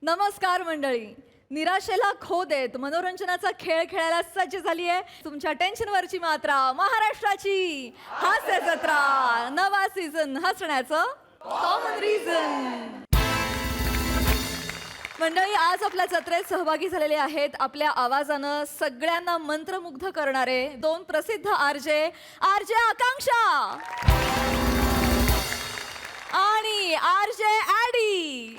नमस्कार मंडळी. निराशेला खो देत मनोरंजनाचा खेळ खेळायला सज्ज झाली आहे तुमच्या टेन्शनवरची मात्रा महाराष्ट्राची हास्य जत्रा. नवा सीझन हसण्याचं कॉमन रिझन. मंडळी, आज आपल्या जत्रेत सहभागी झालेले आहेत आपल्या आवाजानं सगळ्यांना मंत्रमुग्ध करणारे दोन प्रसिद्ध आरजे आकांक्षा आणि आरजे ॲडी.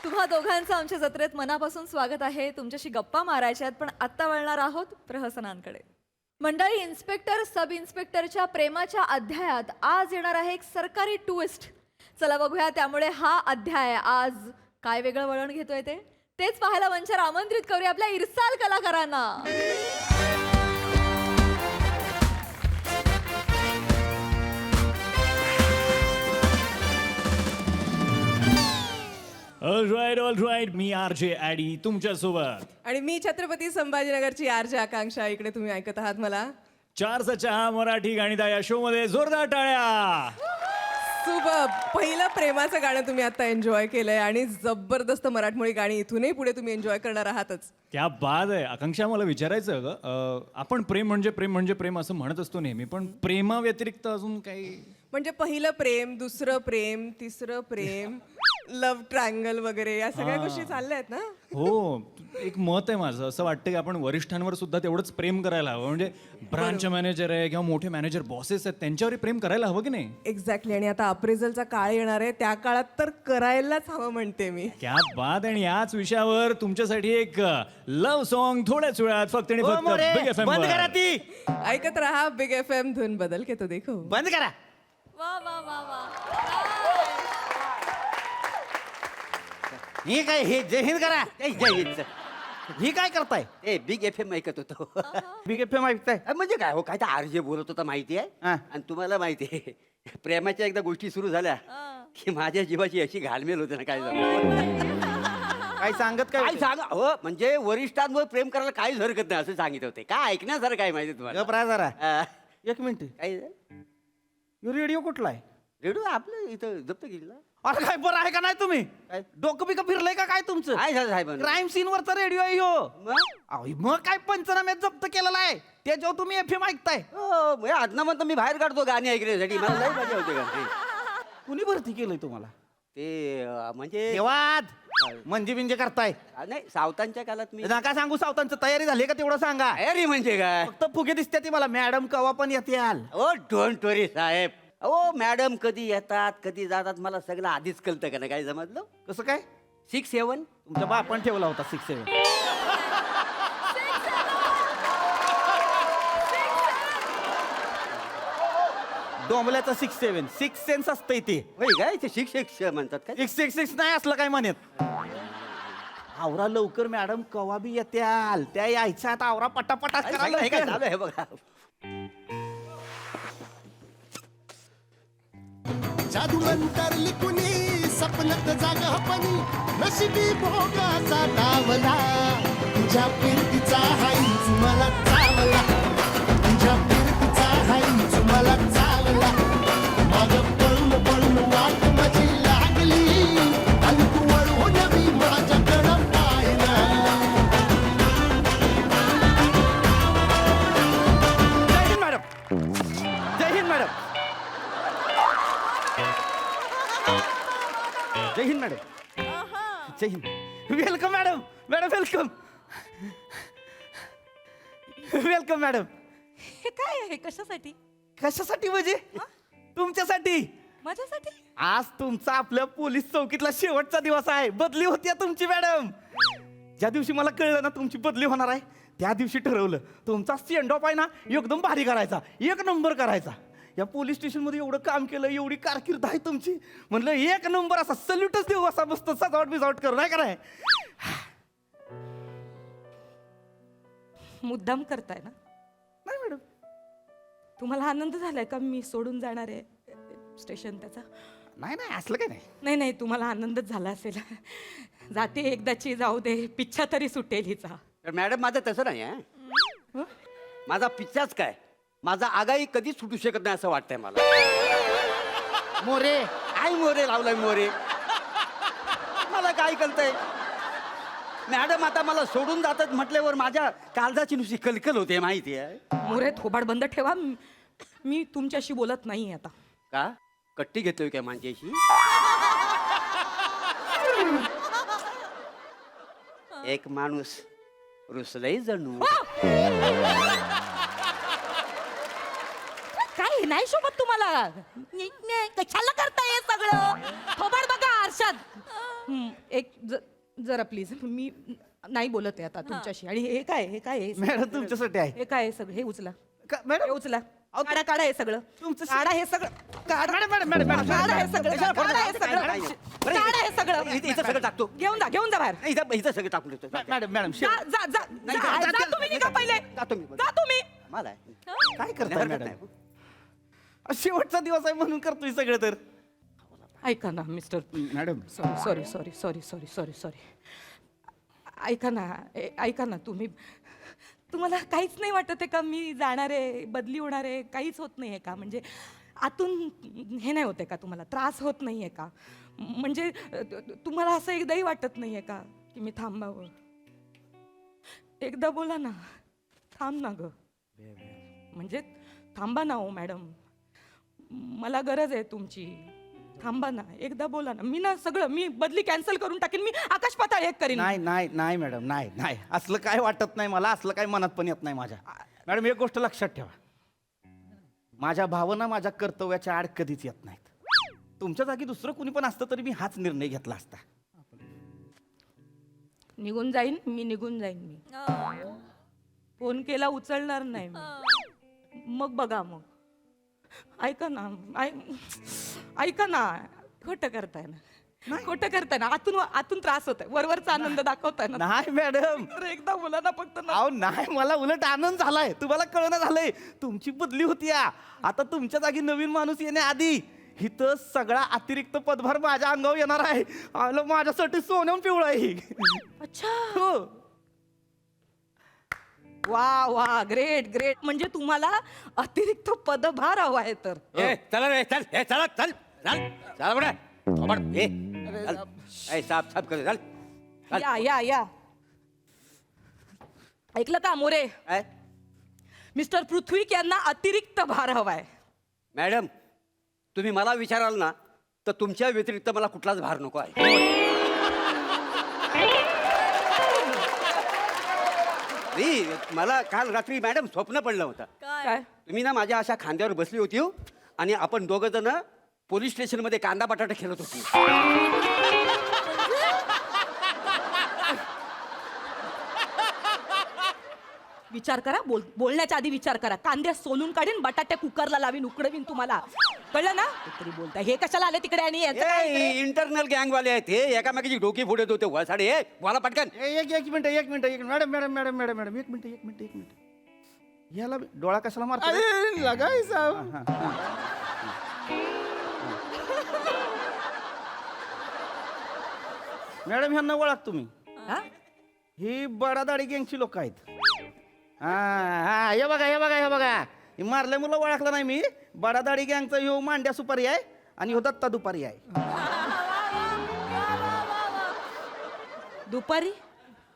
तुम्हा दोघांचं आमच्या जत्रेत मनापासून स्वागत आहे. तुमच्याशी गप्पा मारायच्या आहेत, पण आत्ता वळणार आहोत प्रहसनांकडे. मंडळी, इन्स्पेक्टर सब इन्स्पेक्टरच्या प्रेमाच्या अध्यायात आज येणार आहे एक सरकारी ट्विस्ट. चला बघूया त्यामुळे हा अध्याय आज काय वेगळं वळण घेतोय तेच पाहायला मंचावर आमंत्रित करूया आपल्या इरसाल कलाकारांना. All right. मी आरजे ॲडी तुमच्या सोबत. आणि मी छत्रपती संभाजीनगरची आरजे आकांक्षा. इकडे तुम्ही ऐकत आहात मला. 4चा चहा मराठी गाणिता या शो मध्ये जोरदार टाळ्या. सुबह पहिलं प्रेमाचं गाणं तुम्ही आता एन्जॉय केलंय आणि जबरदस्त मराठमोळी गाणी इथूनही पुढे तुम्ही एन्जॉय करणार आहातच. क्या बाद आहे. आकांक्षा, मला विचारायचं आपण प्रेम म्हणजे प्रेम असं म्हणत असतो नेहमी, पण प्रेमा व्यतिरिक्त अजून काही म्हणजे पहिलं प्रेम, दुसरं प्रेम, तिसरं प्रेम, लव्ह ट्रायंगल वगैरे या सगळ्या गोष्टी चालल्या आहेत ना. हो, एक मत आहे माझं. असं वाटतं की आपण वरिष्ठांवर सुद्धा तेवढंच प्रेम करायला हवं. म्हणजे ब्रांच मॅनेजर आहे किंवा मोठे मॅनेजर बॉसेस आहेत त्यांच्यावर प्रेम करायला हवं की नाही. एक्झॅक्टली. आणि आता अप्रेझलचा काळ येणार आहे, त्या काळात तर करायलाच हवं म्हणते मी. क्या बात. आणि याच विषयावर तुमच्यासाठी एक लव्ह सॉन्ग थोड्याच वेळात फक्त आणि फक्त बिग एफएम बंद वर. करा ती. ऐकत रहा बिग FM. धुन बदल के तो देखो. बंद करा. वा वा वा वा. हे काय, हे जय हिंद करा. जय हिंद. ही काय करताय? ए बिग FM ऐकत होतो. बिग एफएम ऐकताय? म्हणजे काय हो, काय तर आरजे बोलत होता माहिती आहे. हा. आणि तुम्हाला माहिती आहे, प्रेमाच्या एकदा गोष्टी सुरू झाल्या की माझ्या जीवाची अशी घालमेल होते ना. काय झालं काय सांगत काय काय होते? सांगा हो. म्हणजे वरिष्ठांवर प्रेम करायला काहीच हरकत नाही असं सांगित होते. काय ऐकण्यासारखं काय माहिती तुम्हाला? गप राहा जरा. हा. 1 मिनिट. काय रेडिओ कुठला आहे? रेडिओ आपलं इथं जप्त केला. अरे काय, बरं आहे का नाही तुम्ही? काय? डोकं बिकं फिरलंय का काय तुमचं? काय झालं साहेब? क्राईम सीन वरचा रेडिओ आहे ह्यो. मग? अहो, मग काय पंचनाम्यात जप्त केलेला आहे त्याच्यावर तुम्ही एफएम ऐकताय? हो, म्हणजे आदना म्हणतो मी बाहेर काढतो गाणी ऐकण्यासाठी. मला लई मजा होते गाणी. कुणी भरती केलंय तुम्हाला? ते म्हणजे वाद म्हणजे करताय? नाही, सावतांच्या काळात मी नका सांगू. सावतांचं तयारी झाली का तेवढं सांगा. अरे म्हणजे काय. फक्त फुगे दिसते ती मला. मॅडम कवा पण येते आल. Oh don't worry Saheb. O madam कधी येतात कधी जातात मला सगळं आधीच कळतं का ना. काय समजलं? कसं काय? 6-7 तुमच्या बापान ठेवला होता 6-7. डोंबल्याचा 6-7 6 सेन्स असतं इथे. होय काय ते शिक्षक म्हणतात काय? 6 नाही असलं काय म्हणत. आवरा लवकर, मॅडम कवा बी येत्याल. त्या यायच्या आता आवरा पटापटा काय करा चालू आहे, काय लवकर. चालू आहे बघा. जादू अंतरली कुणी सपनत जागा पणी नशिबी भोगाचा डावला. तुझ्या फिरतीचा हाईच मला चावला. तुझ्या फिरतीचा हाईच मला चावला. मग पळून पळून वाट माझी लागली आणि तू वळून मी माझ्याकडं पाहिला. जय हिंद मॅडम. जय हिंद मॅडम. जय हिंद मॅडम. जय हिंद. Welcome madam. Madam welcome. Welcome madam. हे काय आहे? कशासाठी? कशासाठी म्हणजे? तुमच्यासाठी. माझ्यासाठी? आज तुमचा आपल्या पोलीस चौकीतला शेवटचा दिवस आहे. बदली होती तुमची मॅडम. ज्या दिवशी मला कळलं ना तुमची बदली होणार आहे त्या दिवशी ठरवलं तुमचा सेंड ऑफ आहे ना एकदम भारी करायचा. 1 नंबर करायचा. या पोलीस स्टेशन मध्ये एवढं काम केलं, एवढी कारकीर्द आहे तुमची. म्हणलं 1 नंबर असा सल्यूटच देऊ, असा मस्त सजावट बिजावट करू. नाही कराय? मुद्दाम करताय ना? नाही मॅडम. तुम्हाला आनंद झालाय का मी सोडून जाणार आहे स्टेशन त्याचा? नाही नाही असलं काय नाही. नाही नाही, तुम्हाला आनंदच झाला असेल. जाते एकदाची, जाऊ दे, पिच्छा तरी सुटेल हिचा. तर मॅडम माझं तसं नाही आहे. माझा पिच्चाच काय, माझा आगाई कधीच सुटू शकत नाही असं वाटतंय मला. मोरे. काय मोरे लावलाय मोरे? काय करताय मॅडम? आता मला सोडून जातात म्हटल्यावर माझ्या काळजाची नुसती कलकल होते माहिती आहे मोरे थोबाड बंद ठेवा. मी तुमच्याशी बोलत नाही आता. का? कट्टी घेतोय काय माझ्याशी? एक माणूस रुसलंय जणू. काय नाही शोभत तुम्हाला? कशाला करताय हे सगळं? थोबाड बघा आरशात. जरा प्लीज, मी नाही बोलत आहे आता तुमच्याशी. आणि हे काय आहे? मॅडम तुमच्यासाठी आहे. हे काय आहे सगळं? हे उचला, मॅडम हे उचला. काढा हे सगळं. तुमचं काढा हे सगळं. काढा हे सगळं. काढा हे सगळं. इथं सगळं टाकतो. घेऊन जा बाहेर. इथं सगळं टाकून देतो. मॅडम जा तुम्ही निघा पहिले. जातो मी. जा तुम्ही. मला काय करताय मॅडम? शेवटचा दिवस आहे म्हणून करतोय सगळं. तर ऐका ना मिस्टर. Madam sorry. ऐका ना तुम्हाला काहीच नाही वाटत आहे का? मी जाणार आहे, बदली होणार आहे, काहीच होत नाही आहे का? म्हणजे आतून हे नाही होते का तुम्हाला? त्रास होत नाही आहे का? म्हणजे तुम्हाला असं एकदाही वाटत नाही आहे का की मी थांबावं? एकदा बोला ना, थांब ना ग. म्हणजे थांबा ना हो मॅडम, मला गरज आहे तुमची. थांबा ना, एकदा बोला ना. मी बदली कॅन्सल करून टाकेन. मी आकाश पाताळ एक करीन. नाही मॅडम, नाही असलं काय वाटत नाही मला. असलं काय मनात पण येत नाही माझ्या. मॅडम एक गोष्ट लक्षात ठेवा, माझ्या भावना माझ्या कर्तव्याच्या आड कधीच येत नाहीत. तुमच्या जागी दुसरं कुणी पण असतं तरी मी हाच निर्णय घेतला असता. निघून जाईन मी. फोन केला उचलणार नाही मी. मग बघा मग. ऐका ना, खोटं करताय ना. आतून त्रास होत आहे. वरवरचा आनंद दाखवताय ना. नाही मॅडम, तर एकदा बोला ना फक्त ना. अहो नाही, मला उलट आनंद झालाय. तुम्हाला कळणं झालंय, तुमची बदली होती या. आता तुमच्या जागी नवीन माणूस येण्याआधी इथं सगळा अतिरिक्त पदभार माझ्या अंगावर येणार आहे. आलं माझ्यासाठी सोन्याहून पिवळं आहे. अच्छा, हो. वा ग्रेट. म्हणजे तुम्हाला अतिरिक्त पदभार हवा आहे तर. चला रे, चल बडा. साफ कर. चल. या ऐकलं का मोरे? काय? मिस्टर पृथ्वीक यांना अतिरिक्त भार हवाय. मॅडम, तुम्ही मला विचाराल ना तर तुमच्या व्यतिरिक्त मला कुठलाच भार नको आहे. मला काल रात्री मॅडम स्वप्न पडलं होतं. काय? तुम्ही ना माझ्या अशा खांद्यावर बसली होती हो, आणि आपण दोघं जण पोलीस स्टेशनमध्ये कांदा बटाटा खेळत होती. विचार करा, बोलण्याच्या आधी विचार करा. कांदे सोलून काढीन, बटाटे कुकरला लावीन, उकडवीन तुम्हाला. कळलं ना? तरी बोलताय हे कशाला आले तिकडे? आणि याचं काय इकडे? इंटरनल गँगवाले आहेत हे. एकामेकाची डोकी फोडत होते वसाडे. हे मला पटकन. एक मिनिट मॅडम एक मिनिट. याला डोळा कशाला मारतो? लगायचा. मॅडम ह्यांना ओळख तुम्ही? हा? ही बडादाडी गँगची लोक आहेत. हा हे बघा हे मारल्या मुलं ओळखलं नाही मी. बडादाडी गँगचा ह्यो मांड्या सुपारी आहे आणि ह्यो दत्ता दुपारी आहे. दुपारी?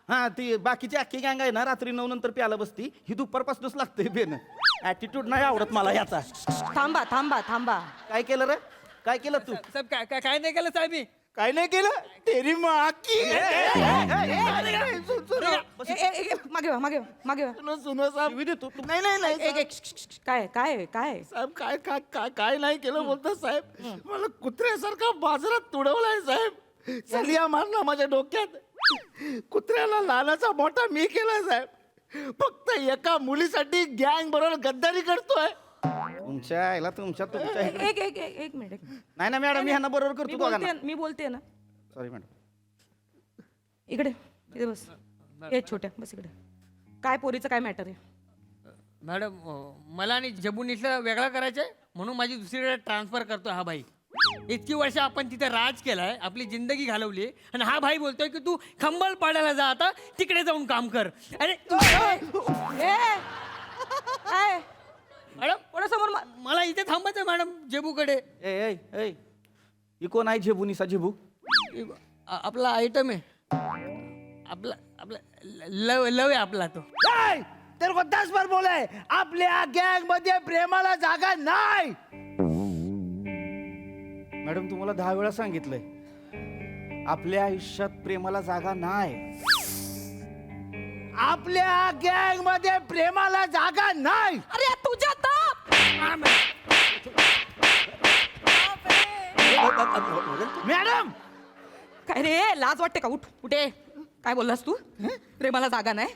हा, ती बाकीची अख्खी गँग आहे ना, रात्री 9 नंतर प्याला बसती. ही दुपारपासूनच लागते बेन. ऍटिट्यूड नाही आवडत मला याचा. थांबा. काय केलं रे? काय केलं तू? साहेब काय नाही केलं साहेब मी. काय नाही केलं? तेरी माँ की. मागे वा. सुनो साहेब, काय? साहेब काय नाही केलं बोलता साहेब. मला कुत्र्यासारखा बाजारात तुडवलाय साहेब. चलिया मारला माझ्या डोक्यात. कुत्र्याला लहानाचा मोठा मी केला साहेब. फक्त एका मुलीसाठी गँग बरोबर गद्दारी करतोय. तुमच्या इकडे. एक मिनिट. नाही ना मॅडम, मी ह्यांना बरोबर करतो दोघांना. मी बोलते ना. Sorry madam. इकडे बस. हे छोट्या बस इकडे. काय पोरीचं काय मॅटर आहे? मॅडम, मला आणि जबुनीसला वेगळा करायचं आहे म्हणून माझी दुसरीकडे ट्रान्सफर करतो हा भाई. इतकी वर्ष आपण तिथे राज केलाय, आपली जिंदगी घालवली, आणि हा भाई बोलतोय की तू खंबल पाडायला जा, आता तिकडे जाऊन काम कर. अरे मॅडम, कोणासमोर मला इथे थांबायचं मॅडम, जेबूकडे. ही कोण आहे झेबू? निसा झेबू? आपला आयटम आहे आपला आपला लव आहे आपला तो काय तेरे को 10 बार बोला है आपल्या गँग मध्ये प्रेमाला जागा नाही. मॅडम तुम्हाला 10 वेळा सांगितलंय आपल्या आयुष्यात प्रेमाला जागा नाही. आपल्या गँग मध्ये प्रेमाला जागा नाही. अरे तुझ्या तर मॅडम काय रे लाज वाटते का? उठ उठे. काय बोललास तू? प्रेमाला जागा नाही?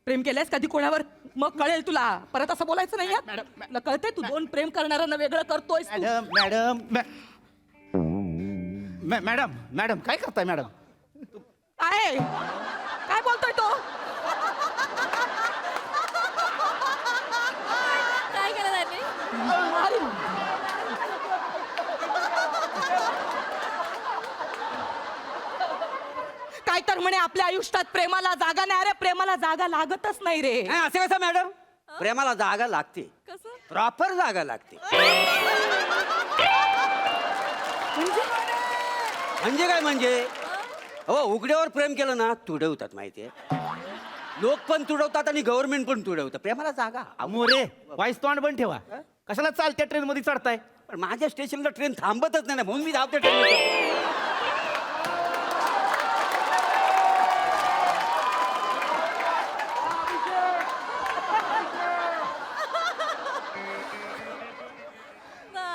प्रेम केलंयस कधी कोणावर? मग कळेल तुला. परत असं बोलायचं नाही हं? तुला कळतंय तू 2 प्रेम करणाऱ्यांना वेगळं करतोयस तू. मॅडम मॅडम काय करताय मॅडम? काय काय बोलतोय तो? काय केलं त्यांनी? अरे, काय तर म्हणे आपल्या आयुष्यात प्रेमाला जागा नाही. अरे प्रेमाला जागा लागतच नाही रे. नाही, असं कसं मॅडम? प्रेमाला जागा लागते, कसं? प्रॉपर जागा लागते. म्हणजे काय म्हणजे? हो उघड्यावर प्रेम केलं ना तुडवतात माहितीये. लोक पण तुडवतात आणि गव्हर्नमेंट पण तुडवतं. प्रेमाला जागा मोरे वाईस तोंड बंद ठेवा. कशाला चालत्या ट्रेन मध्ये चढताय? पण माझ्या स्टेशनला ट्रेन थांबतच नाही ना, म्हणून मी धावते ट्रेन.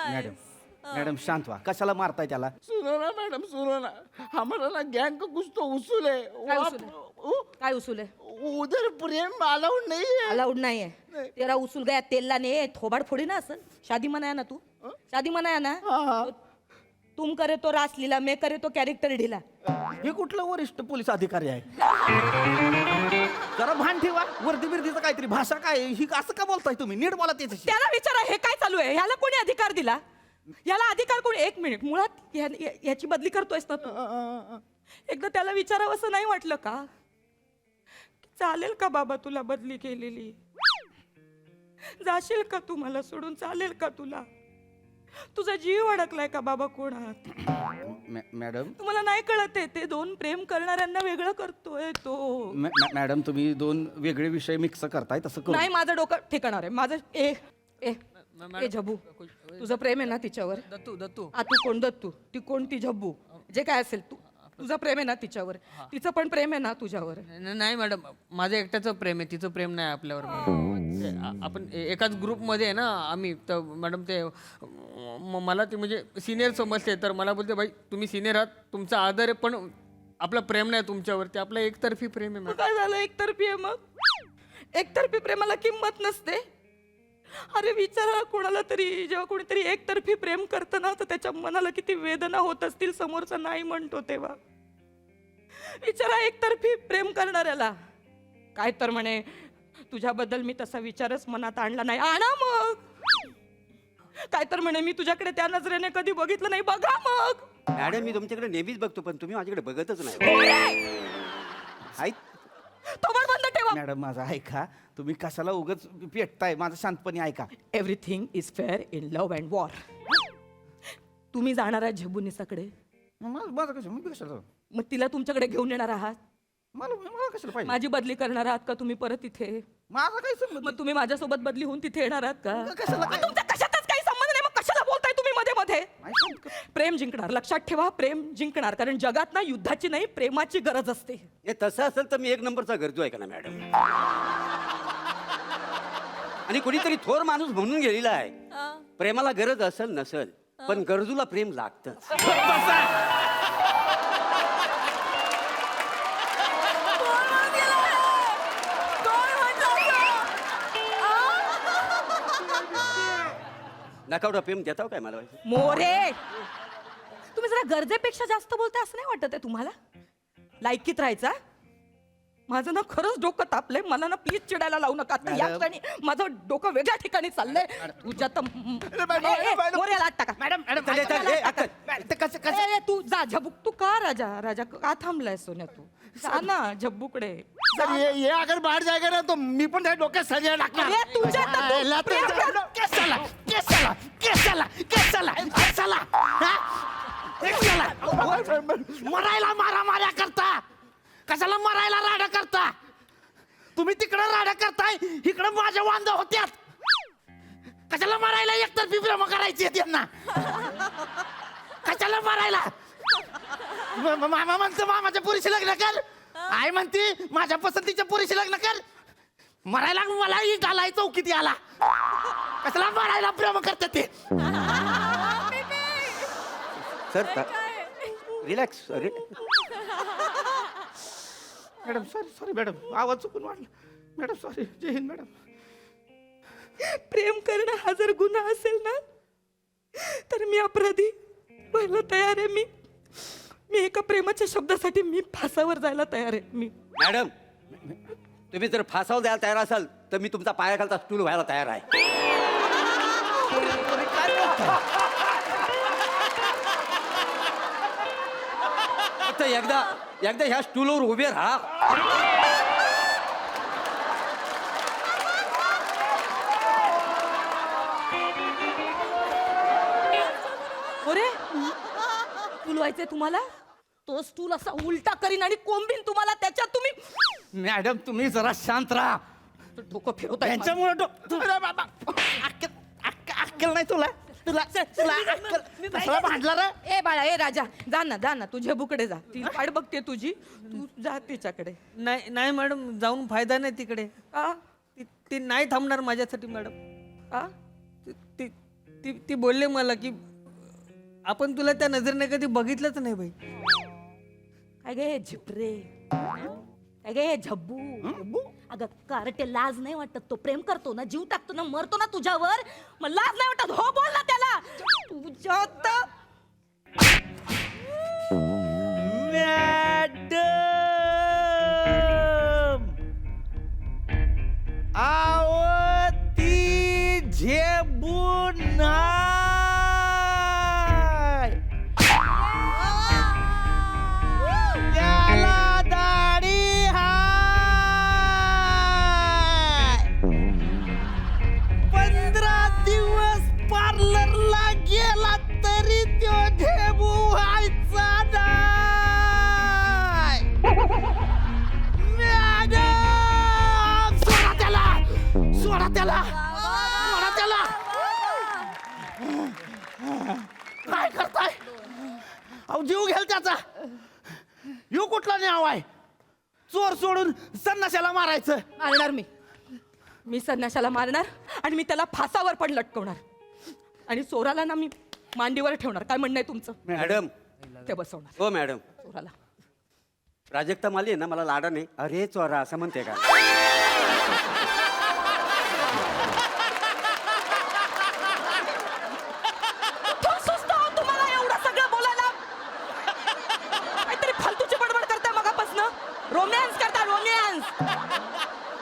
मॅडम मॅडम शांत व्हा. कशाला मारताय त्याला? सुनो ना मैडम सुनो ना हमारा ना गैंग का कुछ तो उसूल है वो काय आप- उसूल है? उ- काय उसूल आहे? उधर प्रेम अलाउड नहीं है. अलाउड नाही आहे. तेरा उसूल गया तेलला ने थोबाड फोडी ना असं. शादी मनाया ना तू? शादी मनाया ना? हाँ. तुम करे तो रासलीला, मैं करे तो कॅरेक्टर ढिला. हे कुठलं वरिष्ठ पोलीस अधिकारी आहे? जरा भान ठेवा. वर्दी बिर्दीचं काहीतरी भाषा काय आहे? ही असं का बोलताय तुम्ही? नीट बोला त्याच्याशी. त्याला विचारा हे काय चालू आहे? ह्याला कोणी अधिकार दिला? याला अधिकार कोणी? 1 मिनिट. मुळात याची बदली करतोयस ना तू? एकदा त्याला विचारावं असं नाही वाटलं का? चालेल का बाबा तुला बदली केलेली? जाशील का तू मला सोडून? चालेल का तुला? तुझा जीव अडकलाय का बाबा कोणात? मॅडम तुम्हाला नाही कळत आहे ते 2 प्रेम करणाऱ्यांना वेगळं करतोय तो. मॅडम तुम्ही 2 वेगळे विषय मिक्स करताय. तसं करू नाही माझं डोकं ठिकाणार आहे. माझं ए ए ए झबू तुझं प्रेम आहे ना तिच्यावर? दत्तू दत्तू आ तू कोण? दत्तू. ती कोण? ती झब्बू. जे काय असेल तू तुझं प्रेम आहे ना तिच्यावर? तिचं पण प्रेम आहे ना तुझ्यावर? नाही मॅडम माझं एकट्याचं प्रेम आहे, तिचं प्रेम नाही आपल्यावर. आपण एकाच ग्रुपमध्ये आहे ना आम्ही. तर मॅडम ते मला ते म्हणजे सिनियर समजते, तर मला बोलते भाई तुम्ही सिनियर आहात, तुमचा आदर आहे, पण आपलं प्रेम नाही तुमच्यावरती, आपलं एकतर्फी प्रेम आहे मग मॅडम. काय झालं? एकतर्फी आहे मग? एकतर्फी प्रेमाला किंमत नसते? अरे विचारा कोणाला तरी, जेव्हा कोणीतरी एकतर्फी प्रेम करतं ना तर त्याच्या मनाला किती वेदना होत असतील समोरचा नाही म्हणतो तेव्हा. विचारा एकतर्फी प्रेम करणाऱ्याला. काय तर म्हणे तुझ्याबद्दल मी तसा विचारच मनात आणला नाही. आणा मग. काय तर म्हणे मी तुझ्याकडे त्या नजरेने कधी बघितलं नाही. बघा मग. मॅडम मी तुमच्याकडे नेहमीच बघतो, पण तुम्ही माझ्याकडे बघतच नाही. हाय थोबाड बंद ठेवा. मॅडम माझं ऐका. तुम्ही कशाला उगाच पेटताय? माझं शांतपणे ऐका. Everything is fair in love and war. तुम्ही जाणार आहात झेबुनिसाकडे, माझं कसं? मी कशाला जाऊ? मग तिला तुमच्याकडे घेऊन येणार आहात? मला कशाला पाहिजे? माझी बदली करणार आहात का तुम्ही परत इथे? माझा काही संबंध मग तुम्ही माझ्यासोबत बदली होऊन तिथे येणार आहात का? कशाला काय? तुमचा कशातच काही संबंध नाही. मग कशाला बोलताय तुम्ही मध्ये मध्ये? प्रेम जिंकणार. लक्षात ठेवा, प्रेम जिंकणार. कारण जगात ना युद्धाची नाही प्रेमाची गरज असते. हे तसं असेल तर मी 1 नंबरचा गरजू आहे का ना मॅडम. आणि कोणीतरी थोर माणूस म्हणून गेलेला आहे, प्रेमाला गरज असेल नसेल पण गरजूला प्रेम लागतं. नकावडा प्रेम देताव काय मला? मोरे तुम्ही जरा गरजेपेक्षा जास्त बोलताय असं नाही वाटत आहे तुम्हाला? लायकीत राहायचा. माझं ना खरंच डोकं तापलंय. मला ना प्लीज चिडायला लावू नका. आता या क्षणी माझं डोकं वेगळ्या ठिकाणी चाललंय. तुझ्या तर मोरे लाट टाका. मॅडम तू जा झबूक. तू का राजा राजा का थांबलाय सोन्या? तू जा ना झब्बूकडे. सर ये अगर बाहर जाएगा ना तो मी पण त्या डोक्यात सरिया टाकणार. अरे तुझ्या तर तू प्रेम कर. मरायला मारामाऱ्या करता कशाला मरायला राडा करता तुम्ही तिकडं राडा करताय इकडं माझ्या वांदा होत्यात कशाला मारायला एकतर्फी प्रेम करायची त्यांना कशाला मारायला मामा म्हणतो मामाच्या पुरीशी लग्न कर आई म्हणते माझ्या पसंतीच्या पुरीशी लग्न कर मरायला मला इट आलाय चौकीत आला कशाला मारायला प्रेम करतात ते sir relax madam sorry madam आवाज चुकून वाढला मॅडम सॉरी जय हिंद मॅडम प्रेम करणं हा जर गुन्हा असेल ना तर मी अपराधी व्हायला तयार आहे. मी एका प्रेमाच्या शब्दासाठी मी फासावर जायला तयार आहे. मी मॅडम तुम्ही जर फासावर द्यायला तयार असाल तर मी तुमचा पायाखालचा स्टूल व्हायला तयार आहे. फक्त एकदा ह्या स्टूलवर उभे राहा. अरे स्टूल व्हायचंय तुम्हाला तो स्टूल असा उलटा करीन आणि कोंबीन तुम्हाला त्याच्यात तुम्ही मॅडम तुम्ही जरा शांत राहा डोकं फिरवताय माझं. त्यांच्यामुळे अक्कल नाही तुला तुला कशाला भांडला रे ए बाळा ए राजा जा ना तुझ्या बुकडे जा ती वाट बघते तुझी तू जा तिच्याकडे. नाही नाही मॅडम जाऊन फायदा नाही तिकडे. आ ती नाही थांबणार माझ्यासाठी मॅडम. आ ती ती ती बोलले मला की आपण तुला त्या नजरेने कधी बघितलंच नाही बाई. काय गे झिपरे काय गे झब्बू अगं कारटे लाज नाही वाटत तो प्रेम करतो ना जीव टाकतो ना मरतो ना तुझ्यावर मग लाज नाही वाटत हो बोल ना त्याला तुझ्यात मॅडम आवती झेबून त्याला दाढी हाय 15 दिवस पार्लरला गेला तरी तो झेबू व्हायचा नाही मॅडम सोडा त्याला काय करताय अहो जीव घेल त्याचा यो कुठला न्याव आहे चोर सोडून संन्याशाला मारायचं मारणार मी संन्याशाला मारणार आणि मी त्याला फासावर पण लटकवणार आणि चोराला ना मी मांडीवर ठेवणार. काय म्हणणं आहे तुमचं? मॅडम ते बसवणार हो मॅडम चोराला. प्राजक्ता माली आहे ना मला लाडा नाही अरे चोरा असं म्हणते का. खूप सुस्त आहो तुम्हाला एवढं सगळं बोलायला. काहीतरी फालतूची बडबड करताय मगापासनं. रोमॅन्स करता रोमॅन्स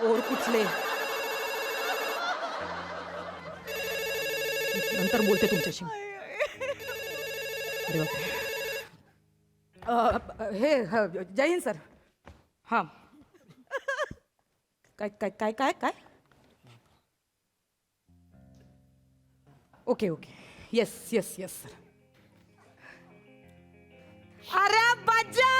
ओर कुठले नंतर बोलते तुमच्याशी. अरे बापरे. जय हिंद सर. हां काय काय काय काय काय ओके येस सर. अरे बजा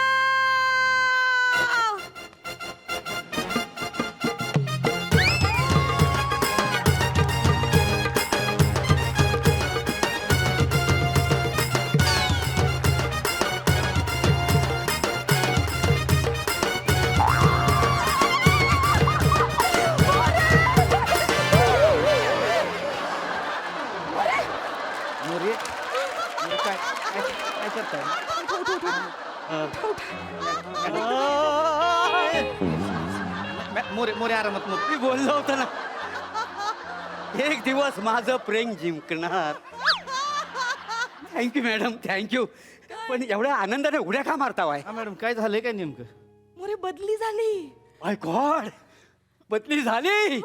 काय करताय मोरे आरामात मोरे मी बोललो होतो ना एक दिवस माझं प्रेम जिंकणार. Thank you madam thank you. पण एवढ्या आनंदाने उड्या का मारतावाय. हा मॅडम काय झालंय काय नेमकं मोरे बदली झाली. माय गॉड बदली झाली.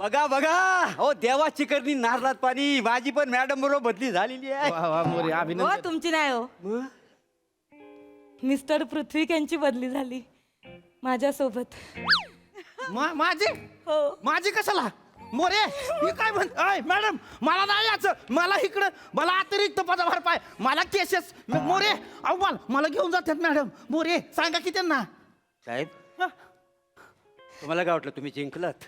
बघा हो देवाची करणी नारळात पाणी. माझी पण मॅडम बरोबर बदली झालेली आहे. वा वा मोरे हो अभिनंदन तुमची नाही हो मग? मिस्टर पृथ्वीक यांची बदली झाली माझ्यासोबत. माझे हो माझे कशाला मोरे मी काय म्हण अय मॅडम मला नाही यायचं मला इकडं मला अतिरिक्त पदभार पाय मला केसेस मोरे अहो मला घेऊन जातात मॅडम मोरे सांगा की त्यांना साहेब हा? तुम्हाला काय वाटलं तुम्ही जिंकलात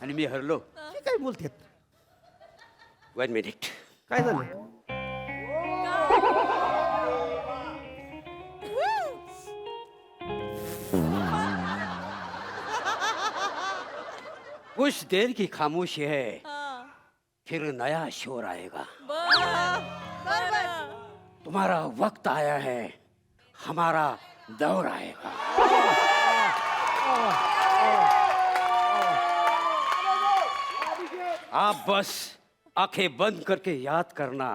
आणि मी हरलो? हे काय बोलतात 1 मिनिट. काय झालं कुछ देर की खामोशी है फिर नया शोर आएगा. तुम्हारा वक्त आया है हमारा दौर आएगा. आप बस आंखें बंद करके याद करना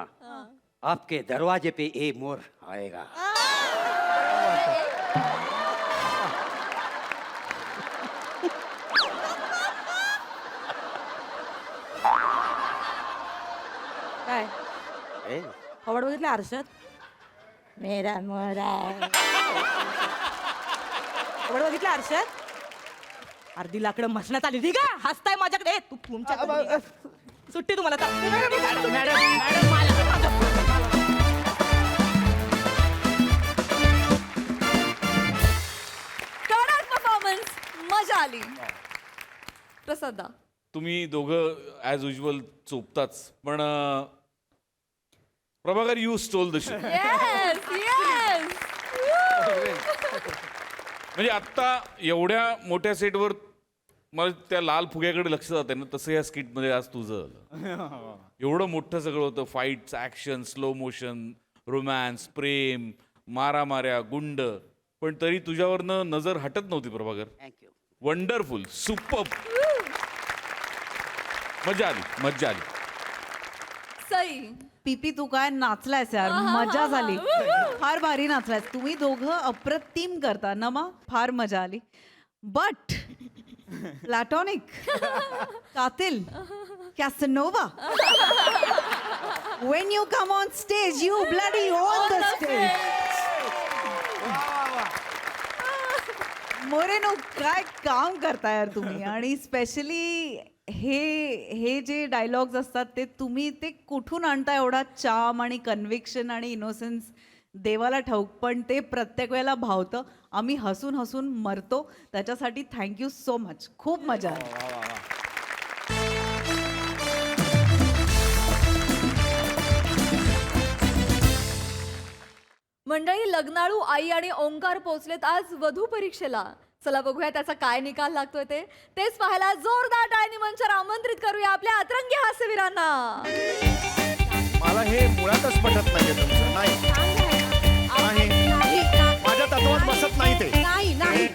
आपके दरवाजे पे ए मोर आएगा. काय ए, आवड बघितलं आरशात मेरा मोरा आवड बघितलं आरशात अर्धी लाकडं मसण्यात आली ठीक आहे हसताय माझ्याकडे तू तुमच्या सुट्टी तुम्हाला कडक परफॉर्मन्स मजा आली. प्रसादा तुम्ही दोघं ॲज युजल चोपताच पण Prabhakar you stole the show. Yes yes म्हणजे आत्ता एवढ्या मोठ्या सेटवर मला त्या लाल फुग्याकडे लक्ष जाते ना तसं या स्किटमध्ये आज तुझं झालं. एवढं मोठं सगळं होतं fights action slow motion romance प्रेम मारामाऱ्या गुंड पण तरी तुझ्यावरनं नजर हटत नव्हती प्रभाकर. थँक्यू. वंडरफुल सुपर मजा आली मजा आली. सई पीपी तू काय नाचलायस यार मजा झाली फार भारी नाचलायस तुम्ही दोघं अप्रतिम करता नमा फार मजा आली बट प्लॅटॉनिक कातिल कॅसनोवा when you come on stage you bloody own the stage Moreno काय काम करता यार तुम्ही आणि स्पेशली हे जे डायलॉग्स असतात ते तुम्ही ते कुठून आणता एवढा चाम आणि कन्व्हिक्शन आणि इनोसेन्स देवाला ठाऊक पण ते प्रत्येक वेळेला भावतं आम्ही हसून हसून मरतो त्याच्यासाठी थँक्यू सो मच खूप मजा आली. मंडळी लग्नाळू आई आणि ओंकार पोचलेत आज वधू परीक्षेला. चला बघूया त्याचा काय निकाल लागतोय तेच पाहायला जोरदार टाळ्यांनी मंचावर आमंत्रित करूया आपल्या अतरंगी हास्यवीरांना. मला हे मुळातच पटत नाहीये तुमचं नाही माझ्या तत्वात बसत नाही ते. नाही नाही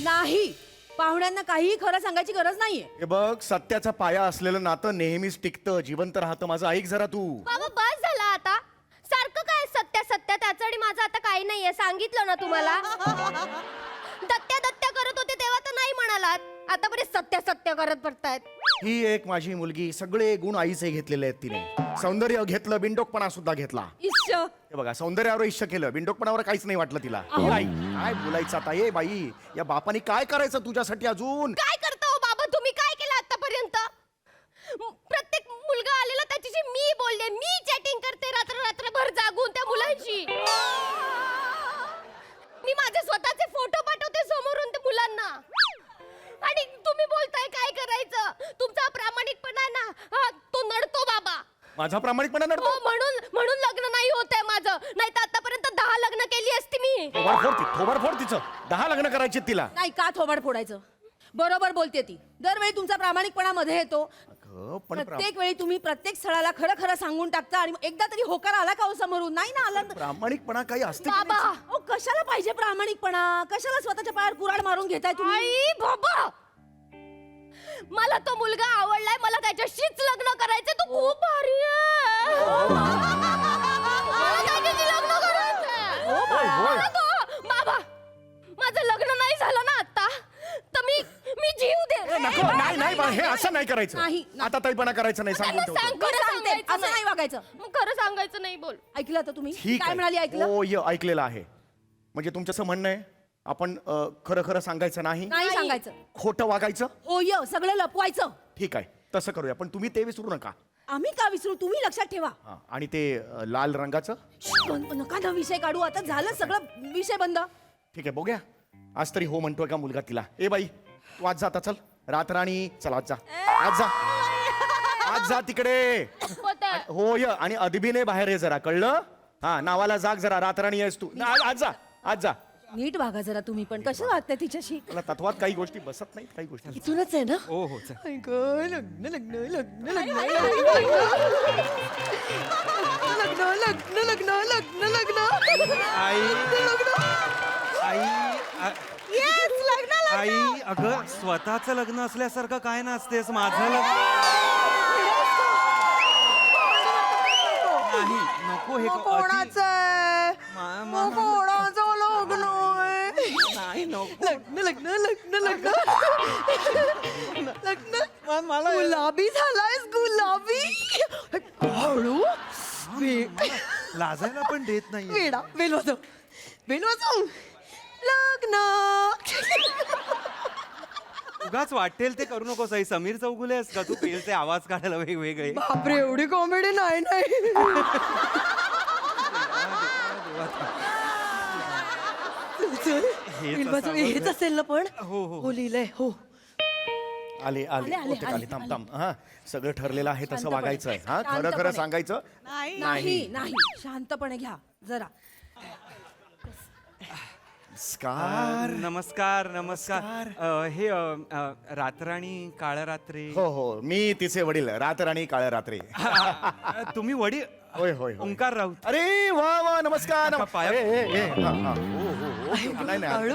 नाही पाहुण्यांना काहीही खरं सांगायची गरज नाहीये. हे बघ सत्याचा पाया असलेलं नातं नेहमीच टिकतं जिवंत राहतं. माझं ऐक जरा तू. बाबा बस झाला आता सारखं काय सत्य सत्य त्याचं आणि माझं आता काही नाहीये सांगितलं ना तुम्हाला. दत्त्या दत्त्या करत होते तेव्हा तर नाही म्हणालात आता बरे सत्य सत्य करत पडतायत. ही एक माझी मुलगी सगळे गुण आईचे घेतलेले आहेत तिने. सौंदर्य घेतलं बिंडोकपणा सुद्धा घेतला. हे बघा सौंदर्यावर इश्य केलं बिंडोकपणावर काहीच नाही वाटलं तिला. आई, काय बोलायचं आता ये बाई या बापाने काय करायचं तुझ्यासाठी अजून. काय करता हो बाबा तुम्ही काय केलं आतापर्यंत. प्रत्येक मुलगा आलेला त्याच्याशी मी बोलले मी चॅटिंग करते रात्र रात्रभर जागून त्या मुलांशी. मी माझे स्वतःचे फोटो पाठवते समोरून त्या मुलांना आणि तुम्ही बोलताय काय करायचं. तुमचा प्रामाणिकपणा ना तो नडतो बाबा. माझा प्रामाणिकपणा नडतो. हो म्हणून लग्न नाही होतंय माझं नाही तर आतापर्यंत 10 लग्न केली असती मी. थोबाड फोड तिचं 10 लग्न करायचे तिला. नाही का थोबाड फोडायचं बरोबर बोलते ती. दरवेळी तुमचा प्रामाणिकपणा मध्ये येतो. प्रत्येक वेळी तुम्ही प्रत्येक स्थळाला खरं खरं सांगून टाकता आणि एकदा तरी होकार आला का हो समोरून. नाही ना आला प्रामाणिकपणा काही असते की बाबा नाही? अहो कशाला पाहिजे प्रामाणिकपणा कशाला स्वतःच्या पायावर कुऱ्हाड मारून घेताय तुम्ही. आई बाबा मला तो मुलगा आवडलाय मला त्याच्याशीच लग्न करायचंय. तो खूप भारी आहे. मला त्याच्याशी लग्न करायचंय. मला तो- बाबा माझं लग्न नाही झालं ना आता तर मी जीव दे. नको नाही बा, हे असं नाही करायचं. नाही. आता तैपणा करायचं नाही सांगून ठेवतो. खरं सांगायचं असं नाही वागायचं. मग खरं सांगायचं नाही बोल. ऐकलं तर तुम्ही ठीक काय म्हणाली आहे ऐकलं. हो ऐकलेलं आहे. म्हणजे तुमचं असं म्हणणं आहे आपण खरं खरं सांगायचं नाही, नाही सांगायचं. खोटं वागायचं. होय सगळं लपवायचं. ठीक आहे, तसं करूया. पण तुम्ही ते विसरू नका. आम्ही का विसरू, तुम्ही लक्षात ठेवा. हा, आणि ते लाल रंगाचं. नका ना विषय काढू, आता झालं सगळं, विषय बंद. ठीक आहे, बघूया आज तरी हो म्हणतोय का मुलगा तिला. ए बाई, तू आज जा आता, चल. रातराणी, चल आज जा, आज जा, आज जा तिकडे. हो य, आणि अदबीने बाहेर ये जरा, कळलं? हा, नावाला जाग जरा, रातराणी आहेस तू. आज जा, आज जा. नीट वागा जरा तुम्ही पण. कसं वागताय तिच्याशी? मला तत्वात काही गोष्टी बसत नाहीत, काही गोष्टी. इथूनच आहे ना? हो हो चल. आई गं, लग्न लग्न लग्न लग्न लग्न लग्न लग्न लग्न लग्न आई येस लग्न आई अगं स्वतःचं लग्न असल्यासारखं काय नसतेस. माझं लग्न नाही, नको हे कोणाचं कोणाचं लग्न नाही, नको. लग्न लग्न लग्न लग्न लग्न मला गुलाबी झालायस, गुलाबी. हळू लाजायला पण देत नाही. वेडा वेल वाजव, वेल वाजव. लग्न उगाच वाटेल ते करू नकोस आई. समीर चौगुले आहेस का तू? पेलचे आवाज काढायला वेगवेगळे. बापरे, एवढी कॉमेडी नाही नाही. हेच असेल ना पण. हो लिहिलंय. हो आले आले ओके, आले. थांब थांब. हा, सगळं ठरलेलं आहे तसं वागायचं आहे. हा, खरं खरं शांतपणे. सांगायचं. नाही नाही, शांतपणे घ्या जरा. नमस्कार. नमस्कार नमस्कार. हे रातराणी काळ्या रात्री. हो हो, मी तिचे वडील, रातराणी काळ्या रात्री. तुम्ही वडील? होय होय होय. ओंकार राऊत. अरे वा वा, नमस्कार. पाया- हा, हा. हो, हो, हो. नाही, नाही.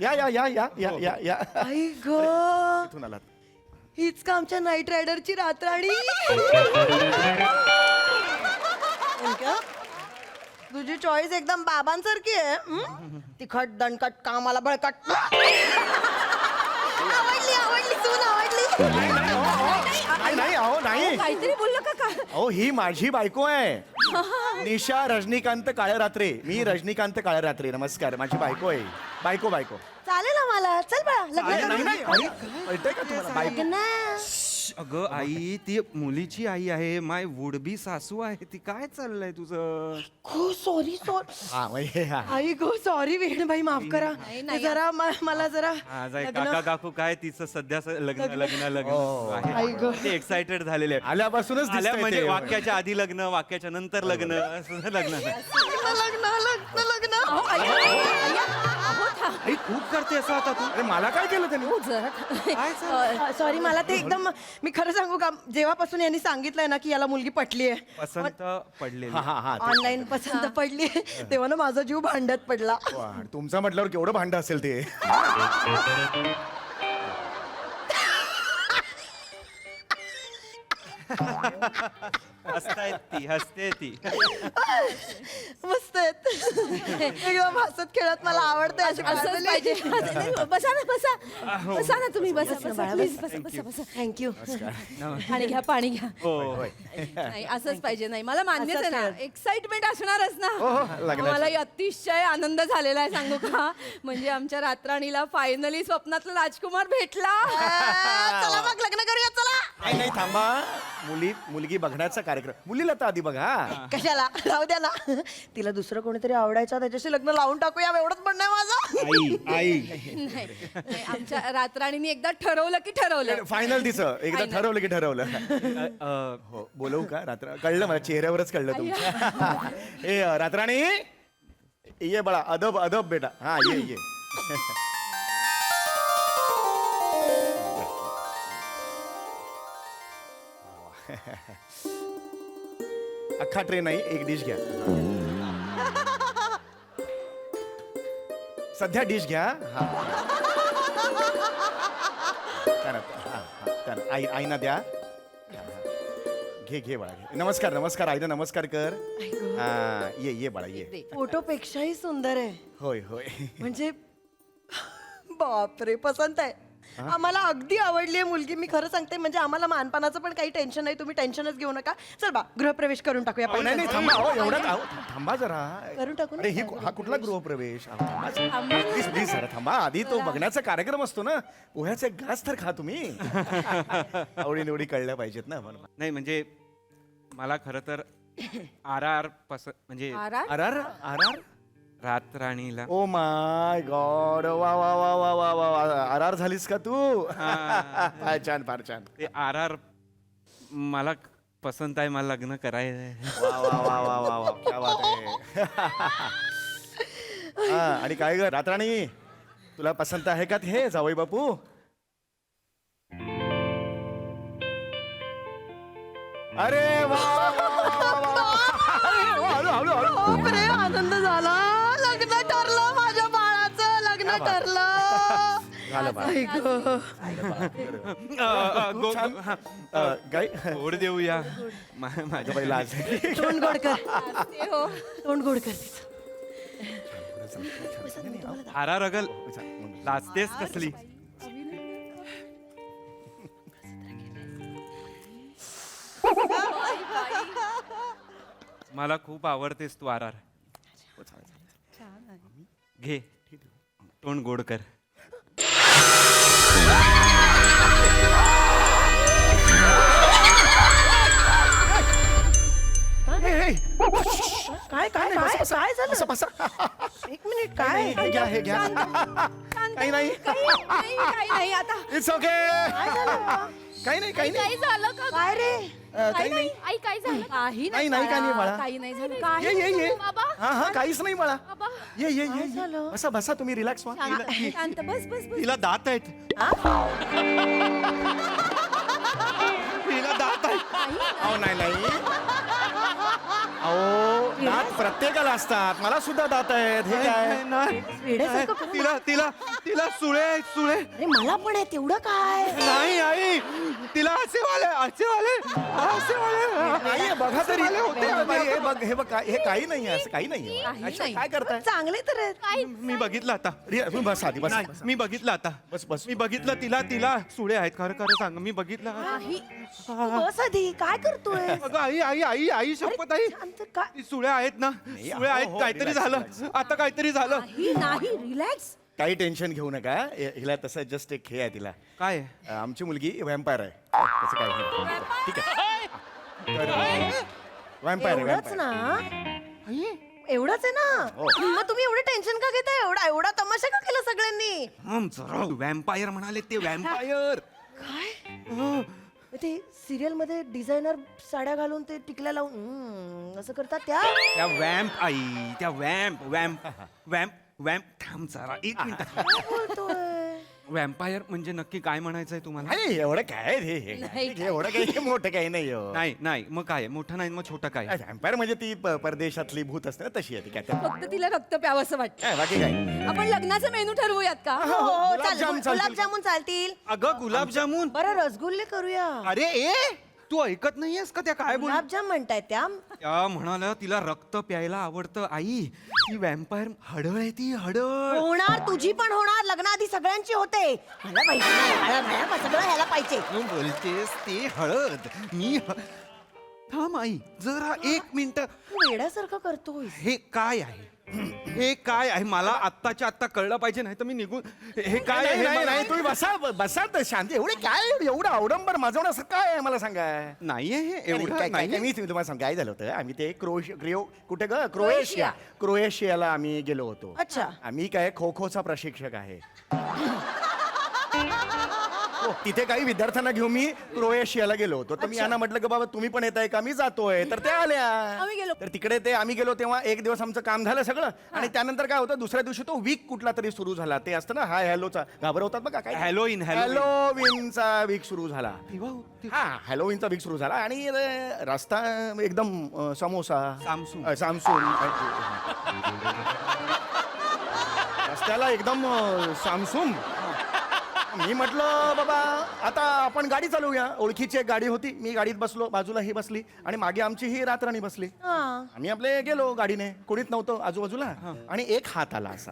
या या या या या या या. आई ग, इथून आलात. हीच का आमच्या नाईट रायडरची रातराणी? तुझी चॉईस एकदम बाबांसारखी आहे. तिखट दणकट, कामाला बळकट. आवडली आवडली, सून आवडली. नाही नाही, अहो नाही. काहीतरी बोललं का काय? अहो, ही माझी बायको आहे, निशा रजनीकांत काळ्या रात्री. मी रजनीकांत काळ्या रात्री. नमस्कार, माझी बायको आहे. बायको बायको. चालेल आम्हाला. चल बाळा, लग्न नाही करू. नाही, अरे, कळतंय का तुम्हाला? बायको. लग्न. अगं आई, ती मुलीची आई आहे. माय वुड बी सासू आहे ती. काय चाललंय तुझं? गो सॉरी सॉरी. हा, म्हणजे हा. आई गो सॉरी वेणबाई, माफ करा. जरा मला जरा आज आहे लग्न. काका काकू काय तिचं सध्या लग्न लग्न लग्न हो. आई गं. आहे. ते एक्साइटेड झालेले आहेत. आल्यापासूनच आल्या दिसतंय म्हणजे ते. वाक्याच्या आधी लग्न, वाक्याच्या नंतर लग्न, असं लग्न. लग्न लग्न लग्न. आई खूप करते असं आता तू. अरे, मला काय केलं त्यांनी? सॉरी, मला ते एकदम, मी खरं सांगू का, जेव्हापासून यांनी सांगितलंय ना की याला मुलगी पटली आहे, पसंत पडलेली. हा हा हा, ते. ऑनलाईन पसंत पडली, तेव्हा ना माझा जीव भांड्यात पडला. वा, तुमचं म्हटल्यावर केवढं भांडं असेल ते. हसतायत ती, हसते ती. मस्त आहेत. एकदम हसत खेळत मला आवडतं अशी पाहिजे. बसा ना, बसा बसा ना तुम्ही, बसा प्लीज, बसा बसा बसा. थँक्यू. पाणी घ्या, पाणी घ्या. नाही, असंच पाहिजे. नाही, मला मान्यच आहे ना, एक्साइटमेंट असणारच ना. लग्नाची. मलाही अतिशय आनंद झालेला आहे, सांगू का. म्हणजे आमच्या रातराणीला फायनली स्वप्नातला राजकुमार भेटला. चला मग लग्न करूया, चला. नाही नाही, थांबा. मुलगी बघण्याचा कार्यक्रम. मुलीला तर आधी बघा. कशाला, राहू द्या ना. तिला दुसरं कोणीतरी आवडायचं, त्याच्याशी लग्न लावून टाकूया, एवढंच म्हणणं आहे माझं. आई नाही, आमच्या रातराणीने एकदा ठरवलं की ठरवलं. फायनल तिचं एकदा ठरवलं की ठरवलं. हो, बोलवू का? रात्र कळलं मला, चेहऱ्यावरच कळलं तुमच्या. ए रातराणी, ये बाळा, अदब अदब बेटा. हा, ये ये. अख्खा ट्रे नाही, एक डिश घ्या. सध्या डिश घ्या. हा. आईना द्या. घे घे बाळा, घे. नमस्कार नमस्कार, आईना नमस्कार कर. हा, ये ये बाळा, ये. फोटोपेक्षाही सुंदर आहे. होय होय. म्हणजे बापरे, पसंत आहे. आम्हाला अगदी आवडली आहे मुलगी. मी खरं सांगते, म्हणजे आम्हाला मानपानाचं पण काही टेन्शन नाही. तुम्ही टेन्शनच घेऊ नका. चल बा, गृहप्रवेश करून टाकूया नाही नाही पहिले. थांबा अहो, एवढं थांबा जरा. करून टाकू ना. अरे हा कुठला गृहप्रवेश प्लीज प्लीज जरा थांबा. आधी तो बघण्याचा कार्यक्रम असतो ना. पोह्याचे घास तर खा तुम्ही. आवडी निवडी कळल्या पाहिजेत ना म्हणून. नाही म्हणजे मला खरं तर RR म्हणजे आर आर रातराणीला ओ माय गॉड वा वा वा वा वा वा आर आर झालीस का तू? फार छान फार छान. ते RR मला पसंत आहे, मला लग्न करायचं. वा वा वा वा वा वा क्या बात आहे. हा, आणि काय ग रातराणी, तुला पसंत आहे का हे जावई बापू? अरे वा वा, वा, वा, वा. हळू हळू हळू. बापरे, आनंद झाला. लग्न ठरलं, माझ्या बाळाचं लग्न ठरलं. झालं बा. आई गं. गाई गोड देऊया माझ्या बाईला आज. तोंड गोड कर. तोंड गोड कर तिचं. RR अगल लाजतेस कसली. मला खूप आवडतेस तू RR. घे तोंड गोड कर. काय काय काय काय झालं? बसा बसा. एक मिनिट, काय हे घ्या हे घ्या. काही नाही काही नाही आता. It's okay. काही नाही काही नाही. काय झालं का? काय रे? काही नाही. आई काय झालं? काही नाही नाही काही नाही बाळा. काही नाही झालं. ये ये ये. बाबा हा हा काहीच नाही बाळा. बाबा ये ये ये बसा बसा तुम्ही रिलॅक्स व्हा. शांत बस बस बस. तिला दात आहेत. तिला दात आहेत. अहो नाही नाही अहो दात प्रत्येकाला असतात. मला सुद्धा दात आहेत. हे काय वेड्यासारखं करू तिला तिला तिला सुळे आहेत सुळे. अरे मला पण आहे तेवढं काय? नाही आई तिला असे वाले असे वाले असे वाले. नाही बघा तरी हे बघ हे बघ हे काही नाही असं काही नाही. अच्छा, काय करताय? चांगले तर आहेत. काय मी बघितलं आता. तुम्ही बस आधी बस नाही, मी बघितलं आता. बस बस. मी बघितलं तिला तिला सुळे आहेत. खरं खरं सांग मी बघितलं. तू बस आधी. काय करतोय? अगं आई आई आई आई शपथ आई शांत काय? ती सुळे आहेत ना सुळे आहेत. हो, काहीतरी relax, झालं relax. आता काहीतरी झालं. नाही रिलॅक्स. काही टेन्शन घेऊ नका. हिला तसं जस्ट एक हे आहे तिला. काय आमची मुलगी व्हॅम्पायर आहे. तसं काय नाही. ठीक आहे. तर व्हॅम्पायर एवढंच आहे. ना? एवढंच आहे ना? हो. मग तुम्ही एवढं टेन्शन का घेताय? एवढा एवढा तमाशा का केला सगळ्यांनी? व्हॅम्पायर म्हणाले ते व्हॅम्पायर. ते सिरियल मध्ये डिझायनर साड्या घालून ते टिकल्या लावून असं करतात त्या? त्या वॅम्प आई त्या वॅम्प वॅम्प वॅम्प वॅम्प थांब जरा एक मिनिट. काय बोलतोय? व्हॅम्पायर म्हणजे नक्की काय म्हणायचंय तुम्हाला? नाही एवढं काय हे एवढं काही मोठं काही नाही हो. नाही नाही मग काय मोठं नाही मग छोटं काय? व्हॅम्पायर म्हणजे ती परदेशातली भूत असते ना तशी आहे ती. काय त्यात फक्त तिला रक्त प्यावंसं वाटतं. काय बाकी काय. आपण लग्नाचा मेनू ठरवूयात का? हो, हो, गुलाबजाम चालतील. गुलाबजामुन चालतील. अगं गुलाबजामुन. बरं रसगुल्ले करूया. अरे ए तू ऐकत नाहीयेस का त्या काय बोल? गुलाबजाम म्हणताय त्या? त्या म्हणाल्या तिला रक्त प्यायला आवडतं. आई ती व्हॅम्पायर हडळ आहे ती हडळ. होणार, तुझी पण होणार. लग्नाआधी सगळ्यांची होते. मला पाहिजे सगळं ह्याला पाहिजे. तू बोलतेस ते हळद मी थांब आई जरा एक मिनिट. तू वेड्यासारखं करतोय. हे काय आहे हे काय आहे मला आत्ताच्या आत्ता कळलं पाहिजे नाही तर मी निघून. हे काय आहे नाही नाही मला- नाही तुम्ही बसा बसा तर शांती. एवढे काय एवढं अवडंबर माजवणं असं काय आहे मला सांगा. नाहीये हे काय- एवढं काय- काय- नाही. मी तुम्हाला सांग काय झालं होतं. आम्ही ते कुठे ग क्रोएशियाला आम्ही गेलो होतो. अच्छा. आम्ही काय खो खोचा प्रशिक्षक आहे. हो, तिथे काही विद्यार्थ्यांना घेऊन मी क्रोएशियाला गेलो होतो. तर मी यांना म्हटलं की बाबा तुम्ही पण येताय का? मी जातोय. तर ते आल्या. आम्ही गेलो. तर तिकडे ते आम्ही गेलो तेव्हा एक दिवस आमचं काम झालं सगळं. आणि त्यानंतर काय होतं दुसऱ्या दिवशी तो वीक कुठला तरी सुरू झाला. ते असतं ना हाय हॅलोचा घाबरवतात बघा काय. हॅलोविनचा वीक सुरू झाला. हा हॅलोविनचा वीक सुरू झाला आणि रस्ता एकदम समोसा सामसून रस्त्याला एकदम सामसूम. मी म्हटलं बाबा आता आपण गाडी चालवूया. ओळखीची एक गाडी होती. मी गाडीत बसलो बाजूला ही बसली आणि मागे आमची ही रातराणी बसली. आम्ही आपले गेलो गाडीने. कोणीच नव्हतं आजूबाजूला. आणि एक हात आला असा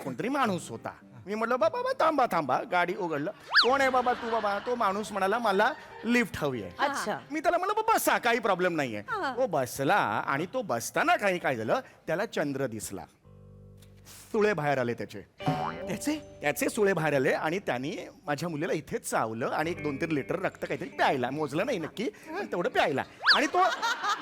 कोणतरी माणूस होता. मी म्हटलं बाबा थांबा थांबा, गाडी उघडलं. कोण आहे बाबा तू? बाबा तो माणूस म्हणाला मला लिफ्ट हवी आहे. अच्छा. मी त्याला म्हणलं बाबा बसा, काही प्रॉब्लेम नाहीये. तो बसला आणि तो बसताना काय झालं, त्याला चंद्र दिसला. सुळे बाहेर आले त्याचे सुळे बाहेर आले आणि त्यांनी माझ्या मुलीला इथेच चावलं आणि 1-2-3 लिटर रक्त काहीतरी प्यायला, मोजलं नाही नक्की पण तेवढं प्यायला. आणि तो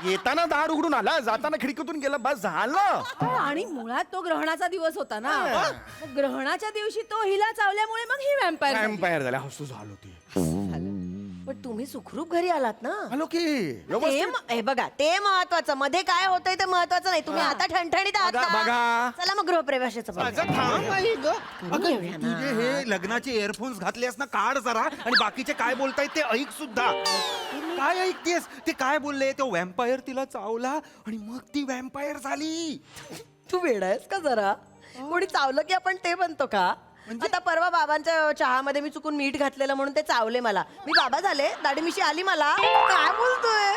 येताना दार उघडून आला, जाताना खिडकीतून गेला, बस झालं. आणि मुळात तो ग्रहणाचा दिवस होता ना, मग ग्रहणाच्या दिवशी तो हिला चावल्यामुळे मग ही व्हॅम्पायर एम्पायर झाला. हसू झालो ती. पण तुम्ही सुखरूप घरी आलात ना. आलो की ते व्यवस्थित. हे बघा, ते महत्वाचं. मध्ये काय होतंय ते महत्वाचं नाही. तुम्ही आता ठणठणीत आहात बघा, ना? बघा. चला मग गृहप्रवेशाचं बघूया. अगं थांब बाई गं. अगं, घेऊया ना. तुझे हे लग्नाचे इयरफोन्स घातलेस ना, काढ जरा आणि बाकीचे काय बोलतायत ते ऐक सुद्धा. काय ऐकतेस? ते काय बोलले? तो व्हॅम्पायर तिला चावला आणि मग ती व्हॅम्पायर झाली. तू वेडा आहेस का जरा? कोणी चावलं की आपण ते बनतो का? आता परवा बाबांच्या चहामध्ये मी चुकून मीठ घातलेलं म्हणून ते चावले मला. मी बाबा झाले, दाढी मिशी आली मला. काय बोलतोय?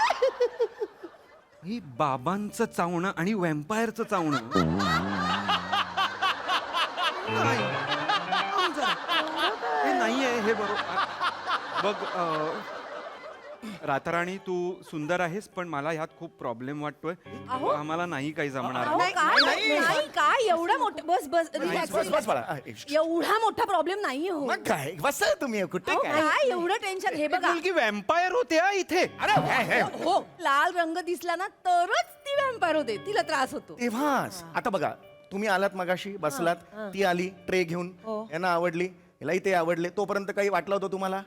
ही बाबांचं चावणं आणि व्हॅम्पायरचं चावणं. नाही. थांब जरा. हे नाहीये हे बरोबर. बघ राताराणी, तू सुंदर आहेस पण मला ह्यात खूप प्रॉब्लेम वाटतोय. आम्हाला नाही काही जमणार. नाही काय एवढा मोठा बस बस relax, बस relax. बाळा. एवढा मोठा प्रॉब्लेम नाहीये हो. मग काय बस तुम्ही कुठे काय? काय एवढं टेन्शन? हे बघा, मुलगी व्हॅम्पायर होते हा इथे. अरे हे. हो, लाल रंग दिसला ना तरच ती व्हॅम्पायर होते, तिला त्रास होतो. तेव्हाच आता बघा, तुम्ही आलात मगाशी, बसलात, ती आली ट्रे घेऊन, यांना आवडली, यालाही ते आवडले. तोपर्यंत काही वाटलं होतं तुम्हाला?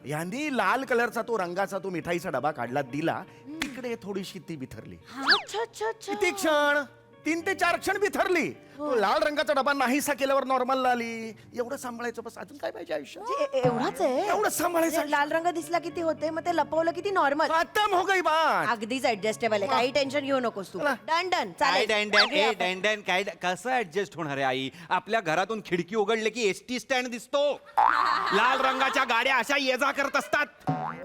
यांनी लाल कलरचा तो रंगाचा तो मिठाईचा डबा काढला, दिला, तिकडे थोडीशी ती बिथरली. अच्छा अच्छा अच्छा. किती क्षण? 3 ते 4 क्षण बिथरली. तो लाल रंगाचा डबा नाहीसा केल्यावर नॉर्मल आली. एवढं सांभाळायचं, बस अजून काय पाहिजे आयुष्यात? एवढाच आहे. एवढंच सांभाळायचं. म्हणजे लाल रंग दिसला किती होते, मग ते लपवलं किती नॉर्मल. खतम हो गई बात. अगदीच ऍडजस्टेबल आहे, काही टेन्शन घेऊ नकोस तू. डन डन काय चालेल. डॅन काय कसं ऍडजस्ट होणार आहे आई? आपल्या घरातून खिडकी उघडले की एसटी स्टँड दिसतो. लाल रंगाच्या गाड्या अशा ये जा करत असतात.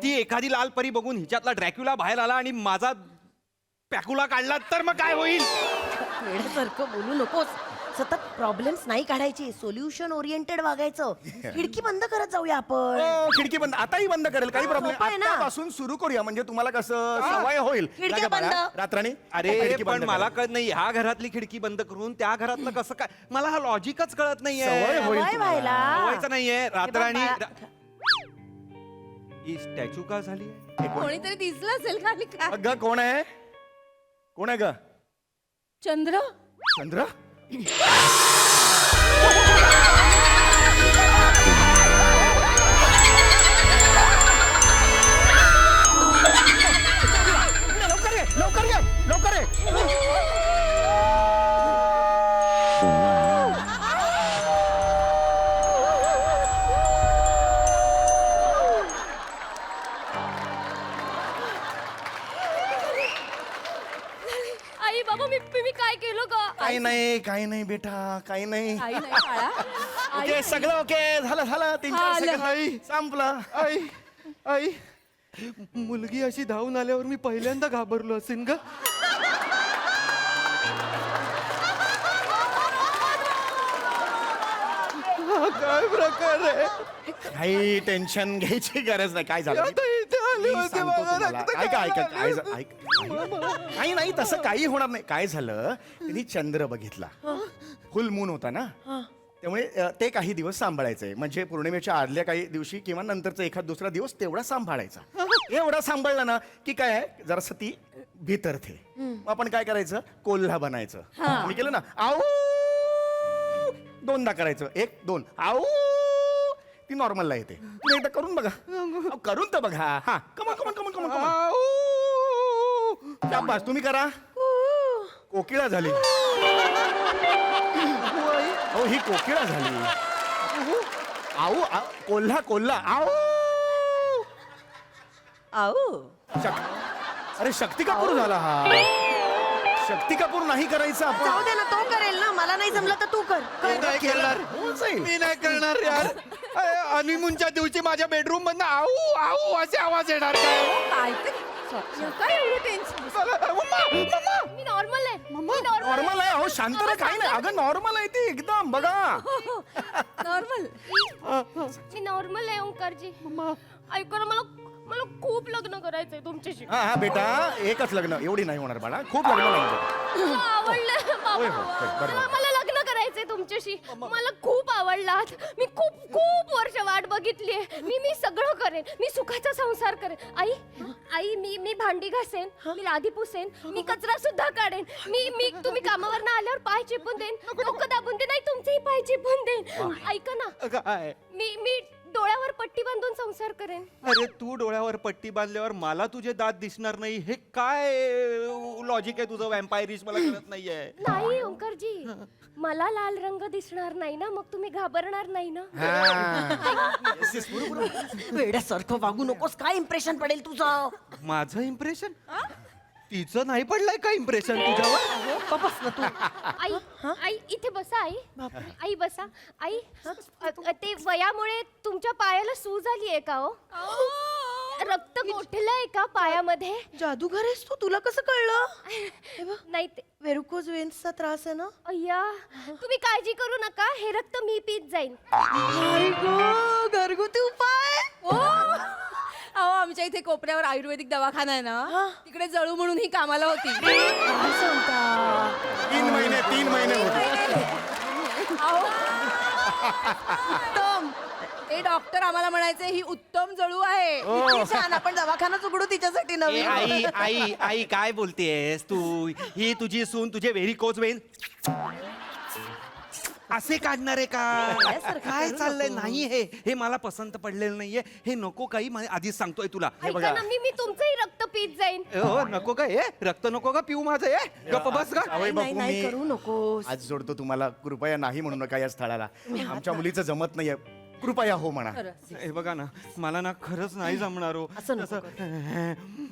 ती एखादी लाल परी बघून हिच्यातला ड्रॅक्युला बाहेर आला आणि माझा पॅकुला काढला तर मग काय होईल? वेड्यासारखं बोलू नकोस. सतत प्रॉब्लेम्स नाही काढायची, सोल्युशन ओरिएंटेड वागायचं. खिडकी बंद करत जाऊया आपण. खिडकी बंद, आताही बंद करेल, काही प्रॉब्लेम. सोपं आहे ना. आतापासून सुरू करूया, म्हणजे तुम्हाला कसं सवय होईल. खिडक्या बंद. रात्राणी अरे पण मला कळत नाही, ह्या घरातली खिडकी बंद करून त्या घरातलं कसं काय? मला हा लॉजिकच कळत नाहीये. सवय होईल सवय व्हायला. व्हायचं नाहीये. रात्राणी हे बघ, ही स्टॅच्यू का झाली? कोणीतरी दिसलं असेल खाली का? अगं कोण आहे? कोण आहे ग? चंद्र. चंद्र? लवकर ये. आई बाबा मी काय केलं का? काही नाही बेटा, काही नाही. आई नाही बाळा. ओके, सगळं ओके झालं 3-4 सेकंद संपलं. आई मुलगी अशी धावून आल्यावर मी पहिल्यांदा घाबरलो असेल ग. काय प्रकार आहे? काही टेन्शन घ्यायची गरज नाही. काय झालं आता इथे आले मी होते, सांगतो मला तुम्हाला. रक्त ऐका काढायला काही नाही, तसं काही होणार नाही. काय झालं, त्यांनी चंद्र बघितला, फुल मून होता ना, त्यामुळे ते काही दिवस सांभाळायचंय. म्हणजे पौर्णिमेच्या आदल्या काही दिवशी किंवा नंतरचा एखाद दुसरा दिवस तेवढा सांभाळायचा. एवढा सांभाळला ना की काय आहे, जरासं ती भितरते. मग आपण काय करायचं, कोल्हा बनायचं. मी केलं ना, आऊ 2दा करायचं, 1 2 आऊ, ती नॉर्मलला येते. तुम्ही एकदा करून बघा. करून तर बघा. हा, कमन. शाबास, तुम्ही करा. कोकिळा झाली. हो, ही कोकिळा झाली. आऊ कोल्हा आऊ. अरे शक्ती कपूर झाला हा. शक्ती कपूर नाही करायचं आपण. जाऊ दे ना, तो करेल ना. मला नाही जमलं तर तू कर. नाही करणार. होऊन जाईल. मी नाही करणार यार. हनीमूनच्या दिवशी माझ्या बेडरूम मधनं आऊ आऊ असे आवाज येणार काय? काय ते काय एवढं टेन्शन मी नॉर्मल आहे मी नॉर्मल नॉर्मल आहे. अहो शांत राहा, काही नाही. अगं नॉर्मल आहे ती एकदम. बघा नॉर्मल. मी नॉर्मल आहे ओंकारजी ऐका ना मला मला खूप लग्न करायचंय तुमच्याशी हा हा बेटा, एकच लग्न एवढी नाही होणार बाळा. खूप लग्न नाही. मला आवडलं बाबा. होय, होय, बरोबर. मला लग्न करायचंय तुमच्याशी मला खूप आवडलात मी खूप खूप वर्ष वाट बघितलीये मी सगळं करेन मी सुखाचा संसार करेन आई आई मी भांडी घासेन मी लादी पुसेन मी कचरा सुद्धा काढेन मी तुम्ही कामावर ना आल्यावर पाय चिपून देईन डोकं दाबून देईन नाही तुमचेही पाय चिपून देईन ऐका ना काय मी डोळ्यावर पट्टी बांधून संसार करेन अरे तू डोळ्यावर पट्टी बांधल्यावर मला तुझे दात दिसणार नाही हे काय लॉजिक आहे तुझं वॅम्पायरिश मला कळत नाहीये. नाही ओंकारजी मला लाल रंग दिसणार नाही ना मग तुम्ही घाबरणार नाही ना वेड्यासारखं वागू नकोस. काय इम्प्रेशन पडेल तुझं? माझं इम्प्रेशन तिचं नाही पडलंय का इम्प्रेशन तुझ्यावर? बस ना तू. आई आई इथे बसा आई आई बसा आई ते वयामुळे तुमच्या पायाला सूज आली आहे का हो रक्त गोठलंय का पायामध्ये जादूगर आहेस तू, तुला कसं कळलं? नाही ते वेरुकोज वेन्सचा त्रास आहे ना? अय्या तुम्ही काळजी करू नका हे रक्त मी पीत जाईन घरगुती उपाय. अहो आमच्या इथे कोपऱ्यावर आयुर्वेदिक दवाखाना आहे ना तिकडे जळू म्हणून ही कामाला होती. 3 महिने होते. उत्तम ते डॉक्टर आम्हाला म्हणायचे ही उत्तम जळू आहे. किती छान, आपण दवाखानाच उघडू तिच्यासाठी नवीन. आई आई आई काय बोलतेस तू? ही तुझी सून तुझे व्हेरिकोज वेन असे काढणार आहे का? काय चाललंय? नाही हे मला पसंत पडलेलं नाहीये. हे नको काही आधीच सांगतोय तुला. ऐका ना मी तुमचंही रक्त पीत जाईन हो नको का हे रक्त नको का पिऊ माझं हे गप्प बस का. जावई बापू, नाही मी करू नकोस. आज जोडतो तुम्हाला. कृपया नाही म्हणू नका या स्थळाला. आमच्या मुलीचं जमत नाहीये. कृपया हो म्हणा. हे बघा ना मला ना खरंच नाही जमणार हो. असं नको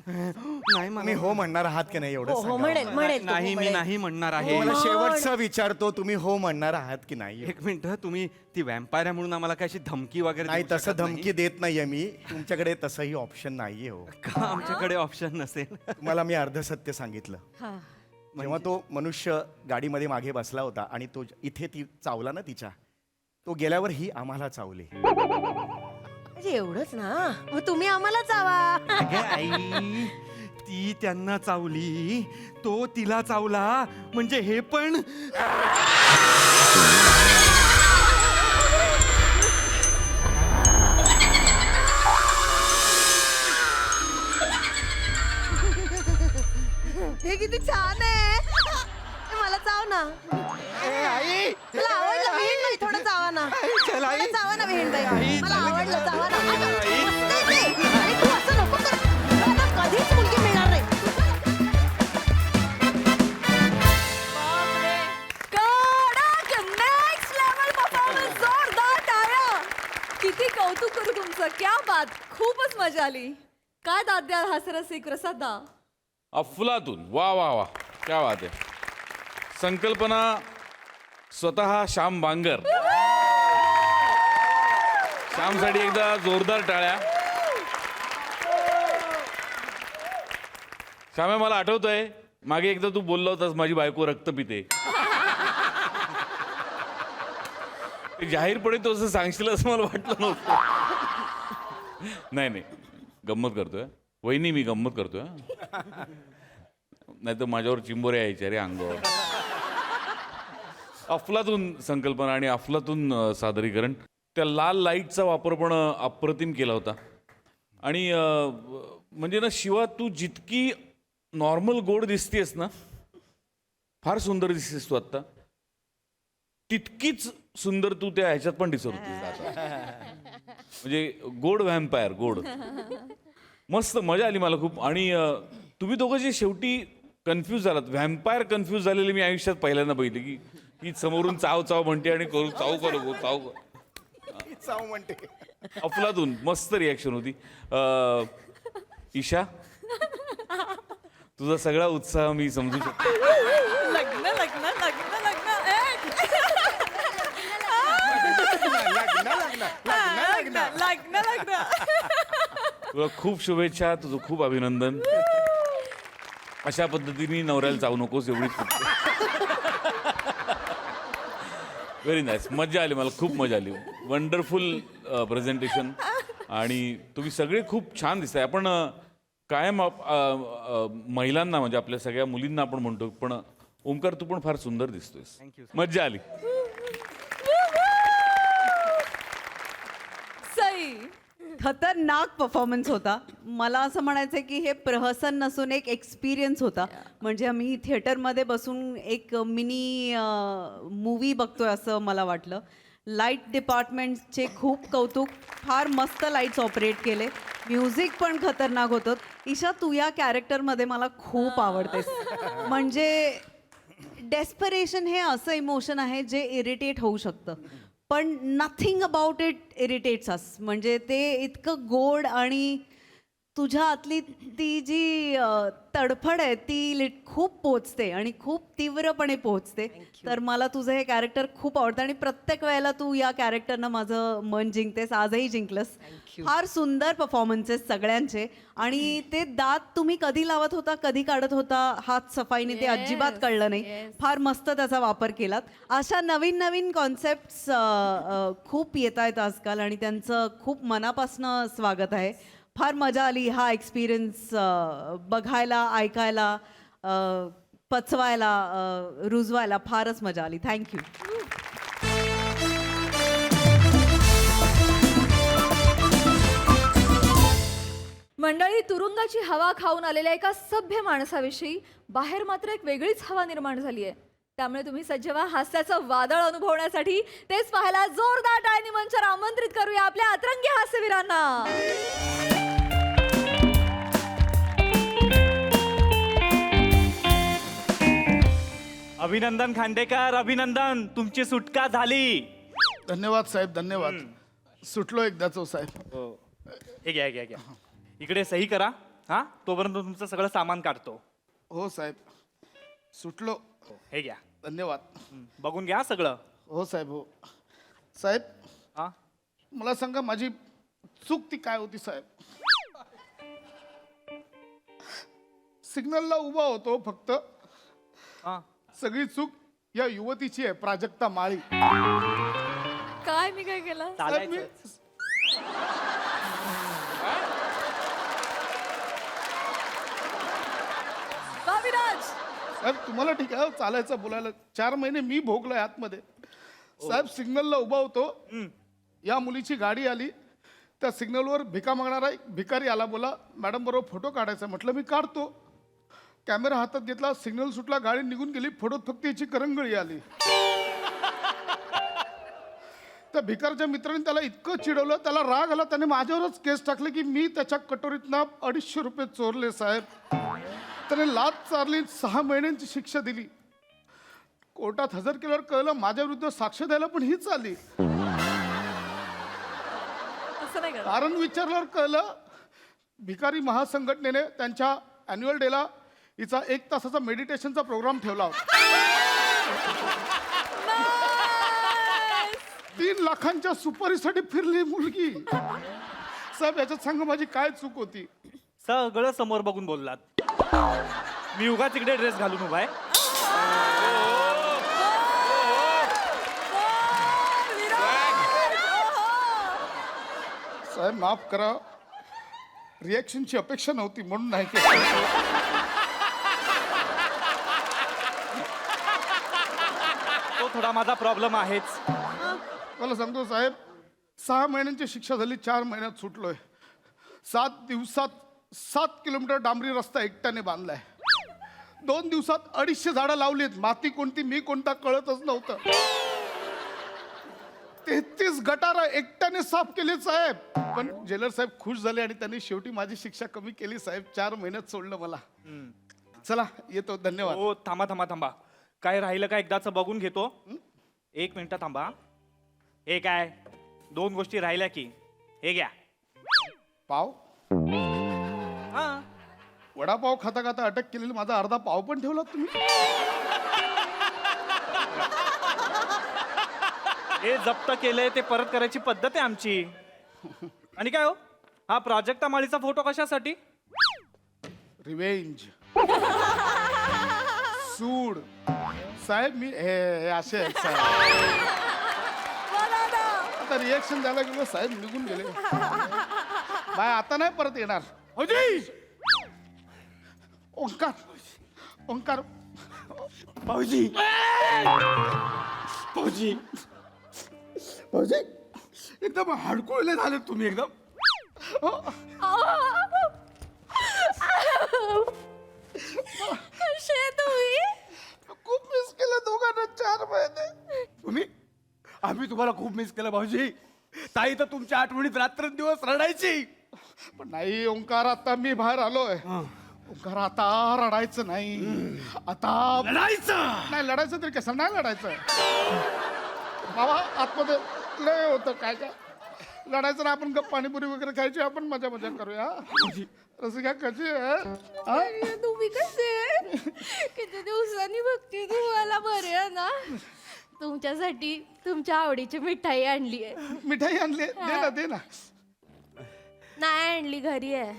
नाही तुम्ही हो म्हणणार आहात की नाही एवढं हो सांगा. म्हणेल नाही मी नाही म्हणणार आहे. मला शेवटचं विचारतो, तुम्ही हो म्हणणार आहात की नाही? एक मिनिट तुम्ही ती वॅम्पायर आहे म्हणून आम्हाला काय अशी धमकी वगैरे नाही देऊ तसं शकत नाही? धमकी देत नाहीये मी. तुमच्याकडे तसंही ऑप्शन नाहीये हो. का आमच्याकडे ऑप्शन नसेल? तुम्हाला मी अर्ध सत्य सांगितलं. जेव्हा तो मनुष्य गाडीमध्ये मागे बसला होता आणि तो इथे ती चावला ना तिच्या, तो गेल्यावर ही आम्हाला चावली. म्हणजे एवढंच ना, मग तुम्ही आम्हाला चावा. अगं आई ती त्यांना चावली तो तिला चावला म्हणजे हे पण हे किती छान आहे. मला चाव ना. आई मला आवडलं विहीण नाही थोडं चावा ना. चल आई. मला चावा ना विहीण ताई. आई, मला चल. आवडलं चावा ना. मस्त आहे ते. आणि तू असं नको कर. तुला ना कधीच मुलगी मिळणार नाही. कडक नेक्स्ट लेवल परफॉर्मन्स. जोरदार टाळ्या. किती कौतुक करू तुमचं. क्या बात. खूपच मजा आली. काय दाद द्याल हास्यरसिक प्रसादा? अफलातून वा वा वा क्या बात आहे. संकल्पना स्वतः श्याम बांगर. श्यामसाठी एकदा जोरदार टाळ्या. श्यामे मला आठवतंय मागे एकदा तू बोलला होतास माझी बायको रक्त पिते. ते जाहीरपणे तो असं सांगशील असं मला वाटलं नव्हतं. नाही गंमत करतोय वहिनी, मी गंमत करतोय. नाही तर माझ्यावर चिंबोरे यायचे रे अंगावर. अफलातून संकल्पना आणि अफलातून सादरीकरण. त्या लाल लाईटचा वापर पण अप्रतिम केला होता. आणि म्हणजे ना शिवा तू जितकी नॉर्मल गोड दिसतेस ना, फार सुंदर दिसतेस तू आत्ता, तितकीच सुंदर तू त्या ह्याच्यात पण दिसत होतीस आता. म्हणजे गोड व्हॅम्पायर गोड. मस्त मजा आली मला खूप. आणि तुम्ही दोघं जे शेवटी कन्फ्यूज झालात, व्हॅम्पायर कन्फ्यूज झालेले मी आयुष्यात पहिल्यांदा बघितले. की समोरून चाव चाव म्हणते आणि करू चाव करू चाव चाव म्हणते. अफलातून मस्त रिॲक्शन होती. ईशा तुझा सगळा उत्साह मी समजू शकतो. लग्न लग्न लग्न लग्न लग्न लग्न लग्न. तुला खूप शुभेच्छा, तुझं खूप अभिनंदन. अशा पद्धतीने नवऱ्याला जाऊ नकोस एवढीच व्हेरी नाईस. मजा आली, मला खूप मजा आली. वंडरफुल प्रेझेंटेशन आणि तुम्ही सगळे खूप छान दिसताय. आपण कायम महिलांना म्हणजे आपल्या सगळ्या मुलींना आपण म्हणतो, पण ओंकार तू पण फार सुंदर दिसतोयस. मज्जा आली. सई. खतरनाक परफॉर्मन्स होता. मला असं म्हणायचं की हे प्रहसन नसून एक एक्सपिरियन्स होता. म्हणजे आम्ही थिएटरमध्ये बसून एक मिनी मूवी बघतोय असं मला वाटलं. लाईट डिपार्टमेंटचे खूप कौतुक. फार मस्त लाईट्स ऑपरेट केले. म्युझिक पण खतरनाक होतं. ईशा, तू या कॅरेक्टरमध्ये मला खूप आवडतेस. म्हणजे डेस्परेशन हे असं इमोशन आहे जे इरिटेट होऊ शकतं, पण नथिंग अबाउट इट इरिटेट्स अस. म्हणजे ते इतकं गोड आणि तुझ्या आतली ती जी तडफड आहे ती खूप पोचते आणि खूप तीव्रपणे पोचते. तर मला तुझं हे कॅरेक्टर खूप आवडतं आणि प्रत्येक वेळेला तू या कॅरेक्टरनं माझं मन जिंकतेस. आजही जिंकलंस. फार सुंदर परफॉर्मन्सेस सगळ्यांचे. आणि ते दात तुम्ही कधी लावत होता, कधी काढत होता हात सफाईने, ते अजिबात कळलं नाही. फार मस्त त्याचा वापर केलात. अशा नवीन नवीन कॉन्सेप्ट्स खूप येत आहेत आजकाल आणि त्यांचं खूप मनापासनं स्वागत आहे. फार मजा आली हा एक्सपिरियन्स बघायला, ऐकायला, पचवायला, रुजवायला. फारच मजा आली. थँक्यू. मंडळी, तुरुंगाची हवा खाऊन आलेल्या एका सभ्य माणसाविषयी बाहेर मात्र एक वेगळीच हवा निर्माण झाली आहे. त्यामुळे तुम्ही सज्ज व्हा हास्याचं वादळ अनुभवण्यासाठी. तेच पाहायला जोरदार टाळ्यांनी मंचावर आमंत्रित करूया आपल्या अतरंगी हास्यवीरांना. अभिनंदन खांडेकर, अभिनंदन, तुमची सुटका झाली. धन्यवाद साहेब, धन्यवाद. सुटलो एकदाच हो साहेब. हे घ्या घ्या घ्या, इकडे सही करा. हा, तोपर्यंत तुमचं सगळं सामान काढतो. हो साहेब, सुटलो. हे घ्या, धन्यवाद. बघून घ्या सगळं. हो साहेब, हो साहेब. हा, मला सांगा माझी चूक ती काय होती साहेब? सिग्नलला उभा होतो फक्त. हा, सगळी चूक या युवतीची आहे, प्राजक्ता माळी. काय मी काय केलं? साहेब, मी- बाबीराज. साहेब तुम्हाला ठीक आहे चालायचं बोलायला. 4 महिने मी भोगलोय आतमध्ये. साहेब सिग्नलला उभा होतो, या मुलीची गाडी आली. त्या सिग्नलवर भिका मागणारा एक भिकारी आला. बोला मॅडम बरोबर फोटो काढायचा. म्हटलं मी काढतो. कॅमेरा हातात घेतला, सिग्नल सुटला, गाडी निघून गेली. फोटोत फक्त याची करंगळी आली. त्या भिकारच्या मित्राने त्याला इतकं चिडवलं, त्याला राग आला, त्याने माझ्यावरच केस टाकले की मी त्याच्या कटोरीतनं 250 रुपये चोरले साहेब. त्याने लाच चारली, 6 महिन्यांची शिक्षा दिली. कोर्टात हजर केल्यावर कळलं माझ्या विरुद्ध साक्ष द्यायला पण हीच आली. असं नाही करत. कारण विचारल्यावर कळलं भिकारी महासंघटनेने त्यांच्या अॅन्युअल डेला हिचा 1 तासाचा मेडिटेशनचा प्रोग्राम ठेवला होता. 3 लाखांच्या सुपारीसाठी फिरली मुलगी. साहेब याच्यात सांगा माझी काय चूक होती? सगळं समोर बघून बोललात. मी उगाच इकडे ड्रेस घालून उभा आहे. साहेब माफ करा, रिॲक्शनची अपेक्षा नव्हती म्हणून नाही केलं. तो थोडा माझा प्रॉब्लेम आहेच. मला सांगतो साहेब, 6 महिन्यांची शिक्षा झाली, 4 महिन्यात सुटलोय. 7 दिवसात 7 किलोमीटर डांबरी रस्ता एकट्याने बांधलाय. 2 दिवसात 250 झाडं लावलीत. माती कोणती मी कोणता कळतच नव्हतं. 33 गटारं एकट्याने साफ केली साहेब. पण जेलर साहेब खुश झाले आणि त्यांनी शेवटी माझी शिक्षा कमी केली साहेब. 4 महिन्यात सोडलं मला. चला येतो, धन्यवाद. हो, थांबा थांबा थांबा. काय राहिलं का एकदाच बघून घेतो. 1 मिनिट थांबा. हे काय 2 गोष्टी राहिल्या की. हे घ्या पाव. हा, वडापाव खाता खाता अटक केलेला माझा अर्धा पाव पण ठेवला तुम्ही. हे जप्त केलंय ते परत करायची पद्धत आहे आमची. आणि काय हो, हा प्राजक्ता माळीचा फोटो कशासाठी? रिवेंज. सूड साहेब मी हे असे आहेत साहेब. आता रिएक्शन द्यायला गेलो साहेब निघून गेले. बाय आता नाही परत येणार. अजय ओंकार ओंकार भाऊजी भाऊजी भाऊजी एकदम हडकुळले झाले तुम्ही एकदम. कसे तुम्ही? खूप मिस केलं दोघांना 4 महिने. तुम्ही आम्ही तुम्हाला खूप मिस केलं भाऊजी. ताई तर तुमच्या आठवणीत रात्रंदिवस रडायची. पण नाही ओंकार आता मी बाहेर आलोय. ओंकार आता रडायचं नाही. आता लढायचं नाही. लढायचं तरी कसं नाही लढायचं बाबा. आतमध्ये लय होतं काय काय लढायचं ना. आपण गप्प पाणीपुरी वगैरे खायची. आपण मजा मजा करूया. रसिका कशी आहे? तुम्ही कसे? किती दिवसांनी बघते तुम्हाला. बरे आहे ना? तुमच्यासाठी तुमच्या आवडीची मिठाई आणली आहे. मिठाई आणली दे ना दे ना. नाही आणली, घरी आहे.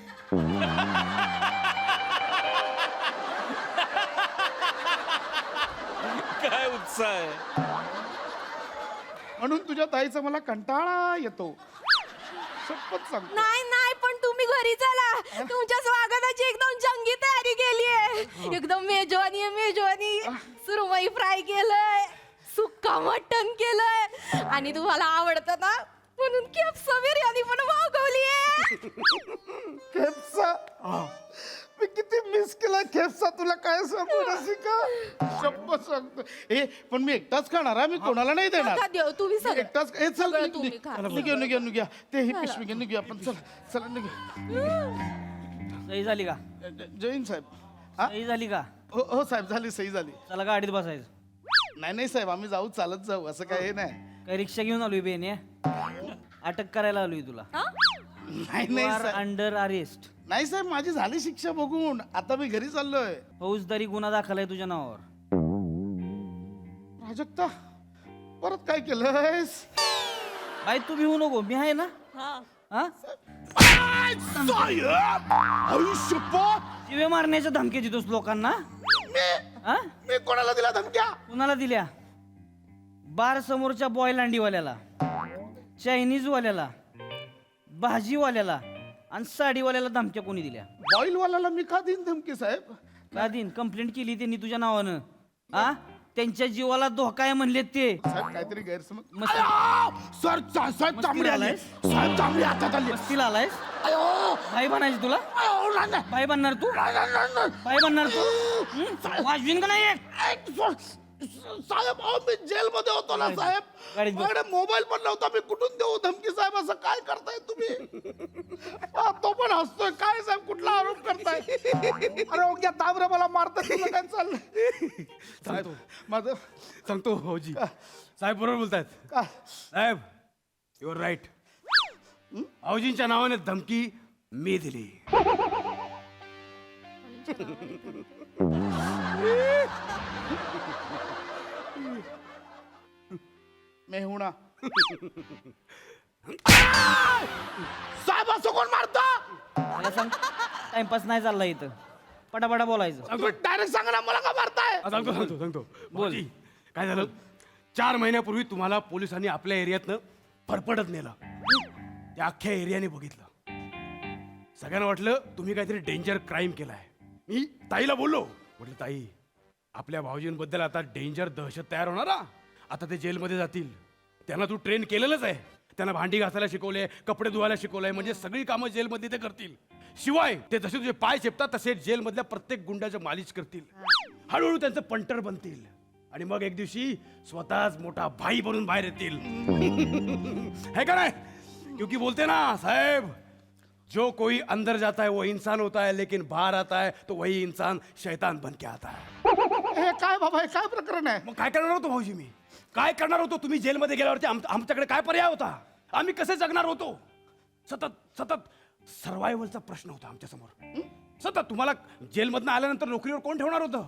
काय उत्साह आहे. म्हणून तुझ्या ताईचा मला कंटाळा येतो. शपथ सांगतो. नाही नाही, पण तुम्ही घरी चला. तुमच्या स्वागताची एकदम जंगी तयारी केली आहे. एकदम मेजवानी आहे मेजवानी. सुरमई फ्राय केलंय, सुक्का मटण केलंय आणि तुम्हाला आवडतं ना म्हणून केप्सा बिर्याणी पण मागवली आहे. खेपसा मी किती मिस केला खेपसा. तुला काय सांगू रसिका. शपथ सांगतो. ए पण मी एकटाच खाणार हा. मी कोणाला नाही देणार. नका देऊ, तुम्ही मी सगळं एकटाच. ए चल सगळं तुम्ही खा. निघूया ते ही पिशवी घे निघूया आपण. चल चला निघूया. सही झाली का? जैन साहेब हा सही झाली का? हो हो साहेब झाली सही झाली. चला गाडीत बसायचं. नाही नाही साहेब आम्ही जाऊ चालत जाऊ असं काय हे नाही. काही रिक्षा घेऊन आलोय बेने. अटक करायला आलोय तुला. नाही नाही साहेब. Under arrest. नाही साहेब माझी झाली शिक्षा बघून. आता मी घरी चाललोय. फौजदारी गुन्हा दाखल आहे तुझ्या नावावर. प्राजक्ता परत काय केलंयस? बाई तू भिवू नको, मी आहे ना. हा? शिवे मारण्याच्या धमकी देतोस लोकांना. हा? मी कोणाला दिला धमक्या? कुणाला दिल्या? बार समोरच्या बॉयलांडीवाल्याला, चायनीजवाल्याला, भाजीवाल्याला आणि साडीवाल्याला धमक्या कोणी दिल्या? बॉईलवाल्याला मी का देईन धमकी साहेब? का दिन कंप्लेंट केली त्यांनी तुझ्या नावानं. हा? त्यांच्या जीवाला धोका आहे म्हणले ते. साहेब काहीतरी गैरसमज. मस्त सर साहेब चांगली आली. आलायस? साहेब चांगली हातात आली. मस्तीला आलायस? भाई बनायची तुला? भाई बनणार तू? भाई बनणार तू? वाजवीन का नाही? साहेब अहो मी जेल मध्ये होतो ना साहेब. गाडीत बस. माझ्याकडे मोबाईल पण नव्हता. मी कुठून देऊ धमकी साहेब? असं काय करताय तुम्ही? तो पण हसतोय. काय साहेब कुठला आरोप करताय? अरे ओके ताबरे मला मारतात. तुला काय चाललंय? सांगतो माझं सांगतो भाऊजी. साहेब बरोबर बोलतायत. साहेब युअर राईट. भाऊजींच्या नावाने धमकी मी दिली. मेहुणा साहेब असं कोण मारता? मला सांग, टाइमपास नाही चालला इथं. पटापटा बोलायचं. डायरेक्ट सांगा ना मला का मारताय? सांगतो बोल. काय झालं? 4 महिन्यापूर्वी तुम्हाला पोलिसांनी आपल्या एरियातनं फरफडत नेलं. त्या अख्ख्या एरियाने बघितलं. सगळ्यांना वाटलं तुम्ही काहीतरी डेंजर क्राईम केलाय. मी ताईला बोललो. म्हटलं ताई आपल्या भाऊजींबद्दल आता डेंजर दहशत तयार होणार हा. आता ते जेलमध्ये जातील. त्यांना तू ट्रेन केलेलंच आहे. त्यांना भांडी घासायला शिकवले, कपडे धुवायला शिकवलंय. म्हणजे सगळी कामं जेलमध्ये ते करतील. शिवाय ते जसे तुझे पाय चेपतात तसे जेलमधल्या प्रत्येक गुंडाचं मालिश करतील. हळूहळू त्यांचं पंटर बनतील आणि मग एक दिवशी स्वतःच मोठा भाई बनून बाहेर येतील. है का नाही? क्योंकि बोलते ना साहेब, जो कोई अंदर जाता है वो इंसान होता है, लेकिन बाहर आता है तो वही इंसान शैतान बन के आता है. हे काय बाबा हे काय प्रकरण आहे? मग काय करणार होतो भाऊजी मी? काय करणार होतो? तुम्ही जेलमध्ये गेल्यावरती आमच्याकडे काय पर्याय होता? आम्ही कसे जगणार होतो? सतत सतत सर्वायवलचा प्रश्न होता आमच्या समोर. सतत तुम्हाला जेलमधनं आल्यानंतर नोकरीवर कोण ठेवणार होतं?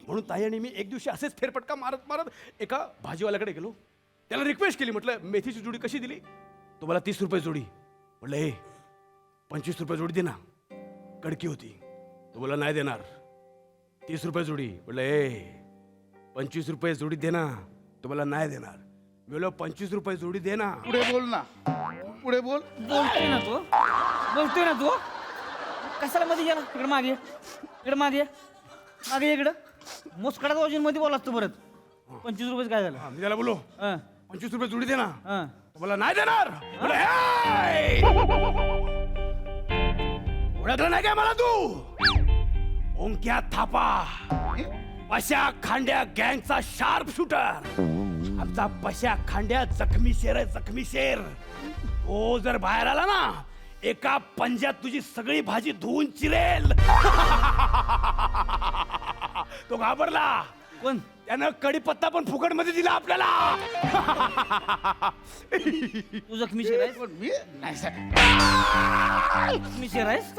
म्हणून ताई आणि मी एक दिवशी असेच फेरफटका मारत मारत एका भाजीवाल्याकडे गेलो. त्याला रिक्वेस्ट केली. म्हटलं मेथीची जोडी कशी दिली? तो मला 30 रुपये जोडी. म्हटलं हे 25 रुपये जोडी दे ना. कडकी होती. तो बोला नाही देणार. 30 रुपये जोडी. म्हटलं ए 25 रुपये जोडी दे ना. तुम्हाला नाही देणार. मी बोललो 25 रुपये जोडी दे ना. पुढे बोल ना, पुढे बोल. बोलतोय ना तू कशाला मध्ये गेला इकडे मागे मागे इकडं मुस्कडात वाजून मध्ये बोला तू परत 25 रुपये काय झालं? हा, मी त्याला बोललो हा, 25 रुपये जोडी दे ना. हा. तुम्हाला नाही देणार. म्हटलं, "हे! ओळखलं नाही काय मला तू? ओंक्या थापा, पशा खांड्या गँगचा शार्प शूटर. आमचा पशा खांड्या जखमी शेर आहे, जखमी शेर. तो जर बाहेर आला ना, एका पंजात तुझी सगळी भाजी धुवून चिरेल." तो घाबरला. कोण? त्यानं कडीपत्ता पण फुकट मध्ये दिला आपल्याला. तू जखमी शेर आहेस? मी नाही साहेब. जखमी शेर आहेस?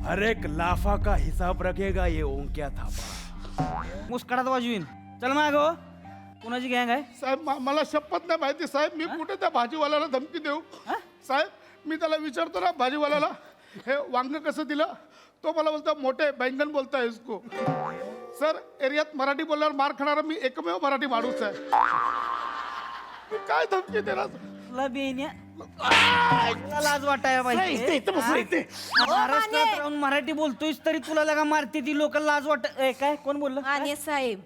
हर एक लाफा का हिसाब रखेगा ये ओंक्या थापा. मुस्कडात वाजवीन. चल माग हो. कोणाची गँग आहे? साहेब मला शपथ नाही माहिती साहेब. मी कुठे त्या भाजीवाल्याला धमकी देऊ? साहेब मी त्याला विचारतो ना भाजीवाल्याला, हे वांग कसं दिलं? तो मला बोलतो मोठे बैंगन बोलता इसको. सर एरियात मराठी बोलल्यावर मार खाणारा मी एकमेव मराठी माणूस आहे. मी काय धमकी देणार? तुला बेन्या तुला लाज वाटायला पाहिजे. महाराष्ट्रात राहून मराठी बोलतोयस तरी तुला लगा मारते ती लोक. लाज वाट काय कोण बोललं? आणि साहेब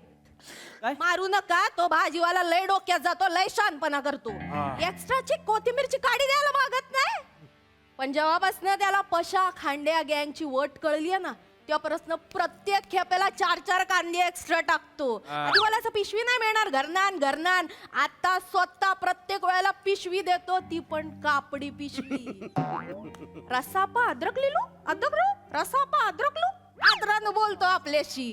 काय? मारू नका. तो भाजीवाला लय डोक्यात जातो, लय शानपणा करतो. एक्स्ट्राची कोथिंबीरची काडी द्यायला मागत नाही. पण जेव्हापासून त्याला पशा खांड्या गँगची वट कळली आहे ना, तेव्हापासून प्रत्येक खेपेला 4-4 कांदे एक्स्ट्रा टाकतो. आधी मला असं पिशवी नाही मिळणार घरनान. आता स्वतः प्रत्येक वेळेला पिशवी देतो, ती पण कापडी पिशवी. रसापा अद्रक लिलो रसापा अद्रक लो आदरानं बोलतो आपल्याशी.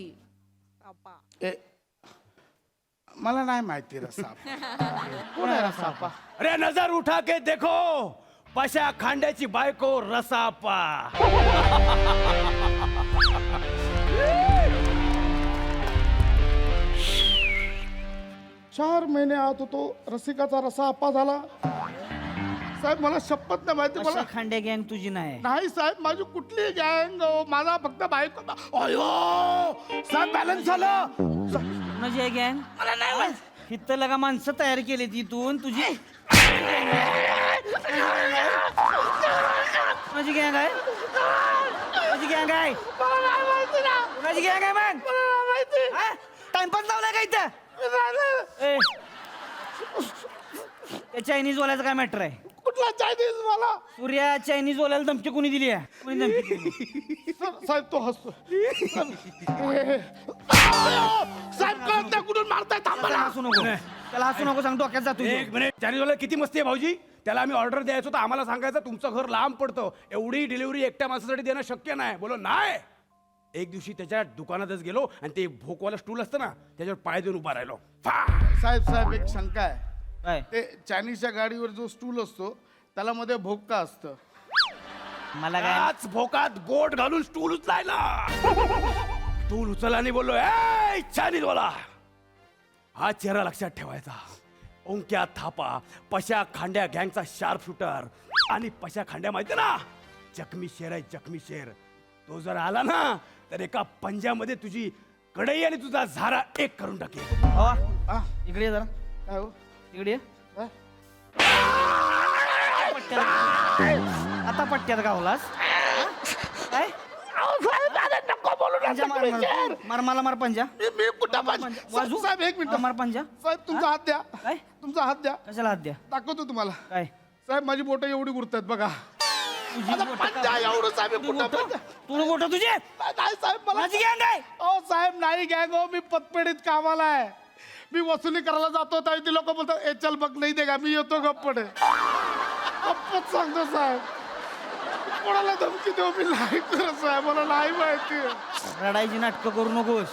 मला नाही माहिती रसापा. कोण आहे रसापा? अरे नजर उठा के देखो, पशा खांड्याची बायको रसापा. 4 महिने आत होतो, रसिकाचा रसा अप्पा झाला. साहेब मला शपथ नाही माहिती. मला खांड्या गँग तुझी नाही. नाही साहेब माझी कुठली गँग, माझा फक्त बायको. अयो साहेब बॅलन्स झालं. कोणाची आहे गँग? मला नाही माहित. इथं लगा माणसं तयार केली तिथून तुझी. कोणाची गँग आहे? कोणाची गँग आहे? कोणाची गँग आहे मग? टाइमपास लावलाय का इथं? ए, त्या चायनीज वाल्याचं काय मॅटर आहे? कुठला चायनीज मला? सूर्या चायनीज वाल्याला धमकी कोणी दिली आहे? कोणी धमकी दिली? साहेब तो हसतो. साहेब कळत नाही कुठून मारताय. त्याला हसू नको. त्याला हसू नको सांग, डोक्यात जातो. एक मिनिट. चायनीजवाला किती मस्ती आहे भाऊजी. त्याला आम्ही ऑर्डर द्यायचो तर आम्हाला सांगायचं तुमचं घर लांब पडतं, एवढी डिलिव्हरी एकट्या माणसासाठी देणं शक्य नाही. बोलो नाही. एक दिवशी त्याच्या दुकानातच गेलो आणि ते भोकवाला स्टूल असतं ना, त्याच्यावर पाय देऊन उभा राहिलो. साहेब एक शंका आहे. काय? ते चायनीजच्या गाडीवर जो स्टूल असतो त्याला मध्ये भोका असतं. मला काय? त्याच भोकात बोट घालून स्टूल उचलायला. स्टूल उचलला आणि बोललो, ए चायनीजवाला, हा चेहरा लक्षात ठेवायचा. ओंक्या थापा, पशा खांड्या गँगचा शार्प शूटर. आणि पशा खांड्या माहिती ना, जखमी शेर आहे, जखमी शेर. तो जर आला ना तर एका पंजामध्ये तुझी कढई आणि तुझा झारा एक करून टाकेल. भावा, इकडे ये जरा. काय हो? इकडे ये. काय? आता पट्ट्यात गावलास काय? पंजा मार मला मार पंजा. मी कुठं वाजू? साहेब एक मिनिट. मार पंजा. साहेब तुमचा हात द्या. काय? तुमचा हात द्या. कशाला हात द्या? दाखवतो तुम्हाला. काय? साहेब माझी बोटं एवढी गुरतात बघा. तुझी आता बोटं पंजा का- एवढं साहेब कुठं पंजा? तुला गोठं तुझे? नाही साहेब मला. माझी गँग आहे. ओ साहेब नाही गँग हो, मी पतपेढीत कामाला आहे. मी वसुली करायला जातो तर ती लोक बोलतात ए चल बघ नाही दे का. मी येतो गप्पडे. गप्पच सांगतो साहेब. कोणाला धमकी देऊ मी नाही करत साहेब. मला नाही माहिती. रडायची नाटकं करू नकोस.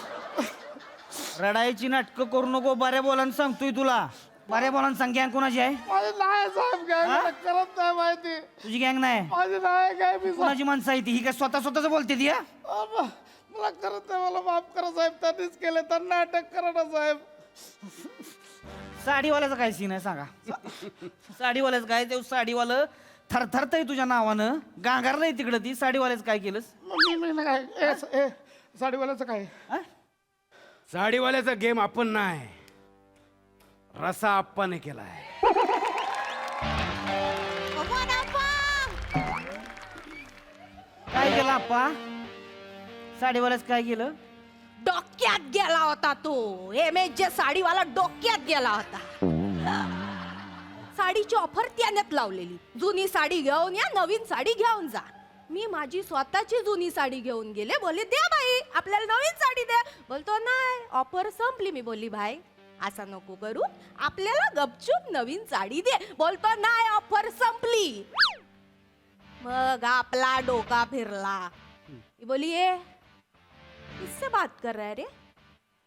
रडायची नाटकं करू नको. बऱ्या बोलानं सांगतोय तुला. बऱ्या बोलानं सांग, गँग कोणाची आहे? माझी नाही साहेब गँग करत नाही माहिती. तुझी गँग नाही. माझी नाही काय मी कोणाची माणसं आहे ती? ही काय स्वतःच बोलते ती? हा? मला करत नाही. मला माफ करा साहेब. त्यांनीच केलं. त्यांना अटक करा ना साहेब. साडीवाल्याचं काय सीन आहे सांगा? साडीवाल्याचं काय? ते साडीवालं थरथरतय तुझ्या नावानं गांगारलंय तिकडं ती साडीवाल्याच काय केलंस मी काय साडीवाल्याचं काय साडीवाल्याचा गेम आपण नाही रसा आप्पाने केलाय काय केलं आप्पा साडीवाल्याच काय केलं डोक्यात गेला होता तो एमएच साडीवाला डोक्यात गेला होता साडीची ऑफर त्यानेच लावलेली जुनी साडी घेऊन या नवीन साडी घेऊन जा मी माझी स्वतःची जुनी साडी घेऊन गेले बोलले द्या बाई आपल्याला नवीन साडी द्या बोलतो नाही ऑफर संपली मी बोलली भाई असं नको करू आपल्याला गपचूप नवीन साडी दे बोलतो नाही ऑफर संपली मग आपला डोका फिरला मी बोली ये किससे बात कर रहा है रे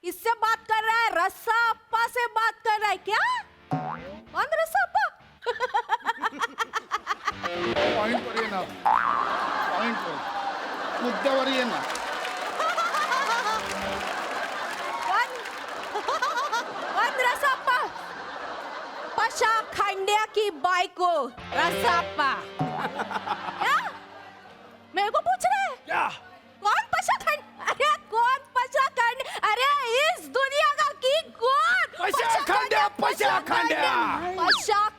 किससे बात कर रहा है रस्सा अप्पा से बात कर रहा है क्या कौन रस्सा अप्पा पॉइंटवर ये ना पॉइंटवर मुद्द्यावर ये ना कौन रस्सा अप्पा पशा खांड्या की बाइको रस्सा अप्पा क्या मेरे को पूछ रहे हैं क्या कौन पशा खंड अरे कौन पशा खंड अरे इस दुनिया का की कौन पशा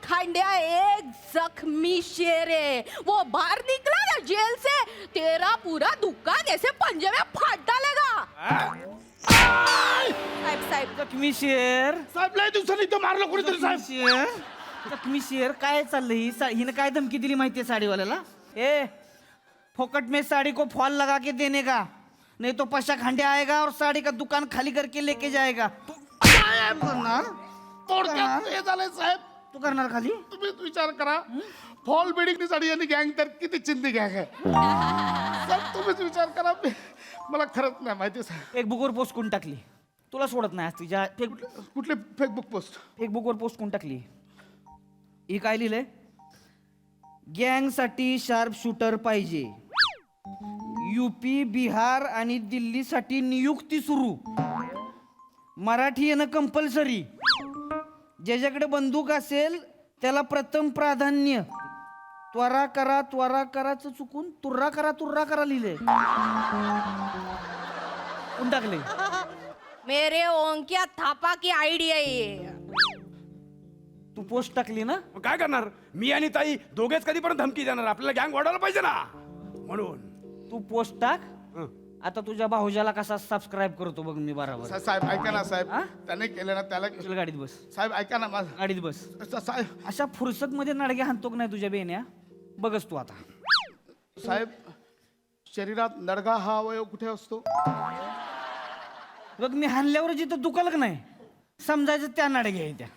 खांड्या एक जख्मी शेर है वो बाहर निकला ना जेल से तेरा पूरा दुकान ऐसे पंजे में फाड़ डालेगा साहेब साहेब जखमी शेर साहेब लय दिवसांनी तो मारलं कोणीतरी साहेब शेर जखमी शेर काय चाललंय हिनं काय धमकी दिली माहितीये साडीवाल्याला ए फोकट में साड़ी को फॉल लगा के देने का नहीं तो पशा खांड्या आएगा और साड़ी का दुकान खाली करके लेके जाएगा तू करणार थोडक्यात हे झालंय साहेब तू करणार खाली तुम्हीच विचार करा फॉल बिल्डिंगनी साडी आणि गँग तर किती चिंदी गँग आहे साहेब तुम्हीच विचार करा मला खरंच नाही माहिती साहेब फेसबुकवर पोस्ट कोण टाकली तुला सोडत नाही आज तुझ्या कुठले फेसबुक पोस्ट फेसबुकवर पोस्ट कोण टाकली ही काय लिहिलंय गँगसाठी शार्प शूटर पाहिजे यूपी बिहार आणि दिल्लीसाठी नियुक्ती सुरू मराठी येणं कंपल्सरी ज्याच्याकडे बंदूक असेल त्याला प्रथम प्राधान्य त्वरा कराचं चुकून तुर्रा करा लिहिले कोण टाकले मेरे ओंक्या थापा की आइडिया ये तू पोस्ट टाकली ना मग काय करणार मी आणि ताई दोघेच कधीपर्यंत धमकी देणार आपल्याला गँग वाढवायला पाहिजे ना म्हणून तू पोस्ट टाक आता तुझ्या भाऊजाला कसा सबस्क्राईब करतो बघ मी बरोबर साहेब ऐका ना साहेब त्याने केलं ना त्याला चल गाडीत बस साहेब ऐका ना माझं गाडीत बस साहेब अशा फुरसत मध्ये नडगे हाणतो की नाही तुझ्या बेन्या बघच तू आता साहेब शरीरात नडगा हा अवयव कुठे असतो बघ मी हाणल्यावर जिथं दुखाल का नाही समजायचं त्या नडगे आहे त्या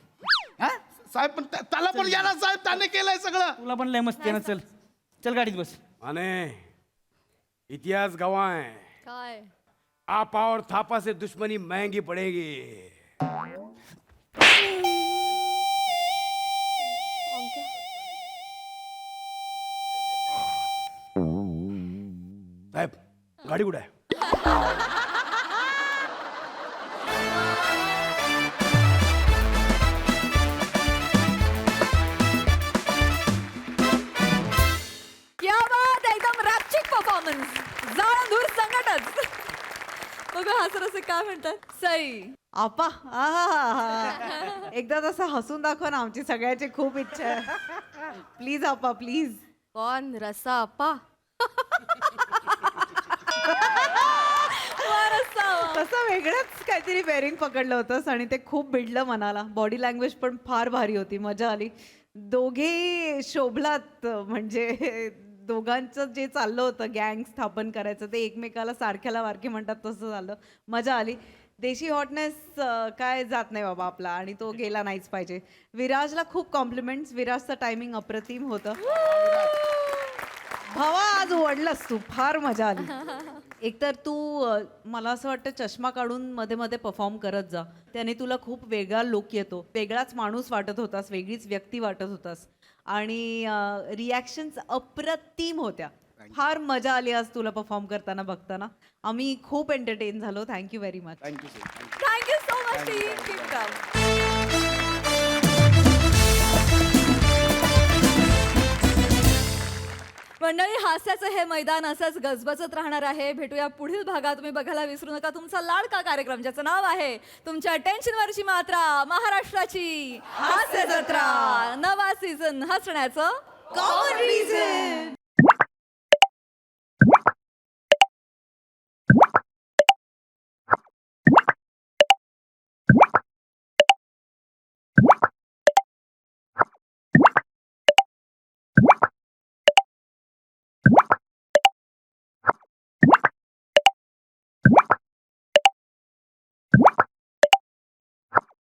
हा साहेब पण त्याला पण या ना साहेब त्याने केलंय सगळं तुला पण लय मस्ती ना चल चल गाडीत बस माने इतिहास गवाह है काय आपा और थापा से दुश्मनी महंगी पड़ेगी साहेब गाडी कुठे आहे क्या बात आहे, एकदम रापचिक परफॉर्मन्स जाळ दूर संकटच बघा हसर असे काय म्हणतात सई आपा आहा. एकदा तसं हसून दाखवा ना आमची सगळ्याची खूप इच्छा आहे प्लीज आपा प्लीज कौन रस्सा अप्पा तसं वेगळंच काहीतरी पेअरिंग पकडलं होतंस आणि ते खूप भिडलं मनाला बॉडी लँग्वेज पण फार भारी होती मजा आली दोघे शोभलात म्हणजे दोघांचं जे चाललं होतं गँग स्थापन करायचं ते एकमेकाला सारख्याला वारखे म्हणतात तसं झालं मजा आली देशी हॉटनेस काय जात नाही बाबा आपला आणि तो गेला नाहीच पाहिजे विराजला खूप कॉम्प्लिमेंट्स विराजचं टायमिंग अप्रतिम होतं भावा आज ओढलास तू फार मजा आली एकतर तू मला असं वाटतं चष्मा काढून मध्ये मध्ये परफॉर्म करत जा त्याने तुला खूप वेगळा लुक येतो वेगळाच माणूस वाटत होतास वेगळीच व्यक्ती वाटत होतास आणि रिॲक्शन्स अप्रतिम होत्या फार मजा आली आज तुला परफॉर्म करताना बघताना आम्ही खूप एंटरटेन झालो thank you very much thank you so much team मंडळी, हास्याचं हे मैदान असंच गजबजत राहणार आहे. भेटूया पुढील भागात. तुम्ही बघायला विसरू नका तुमचा लाडका कार्यक्रम, ज्याचं नाव आहे तुमच्या टेन्शनवरची मात्रा, महाराष्ट्राची हास्य जत्रा. नवा सीझन हसण्याचं कॉमन रिझन.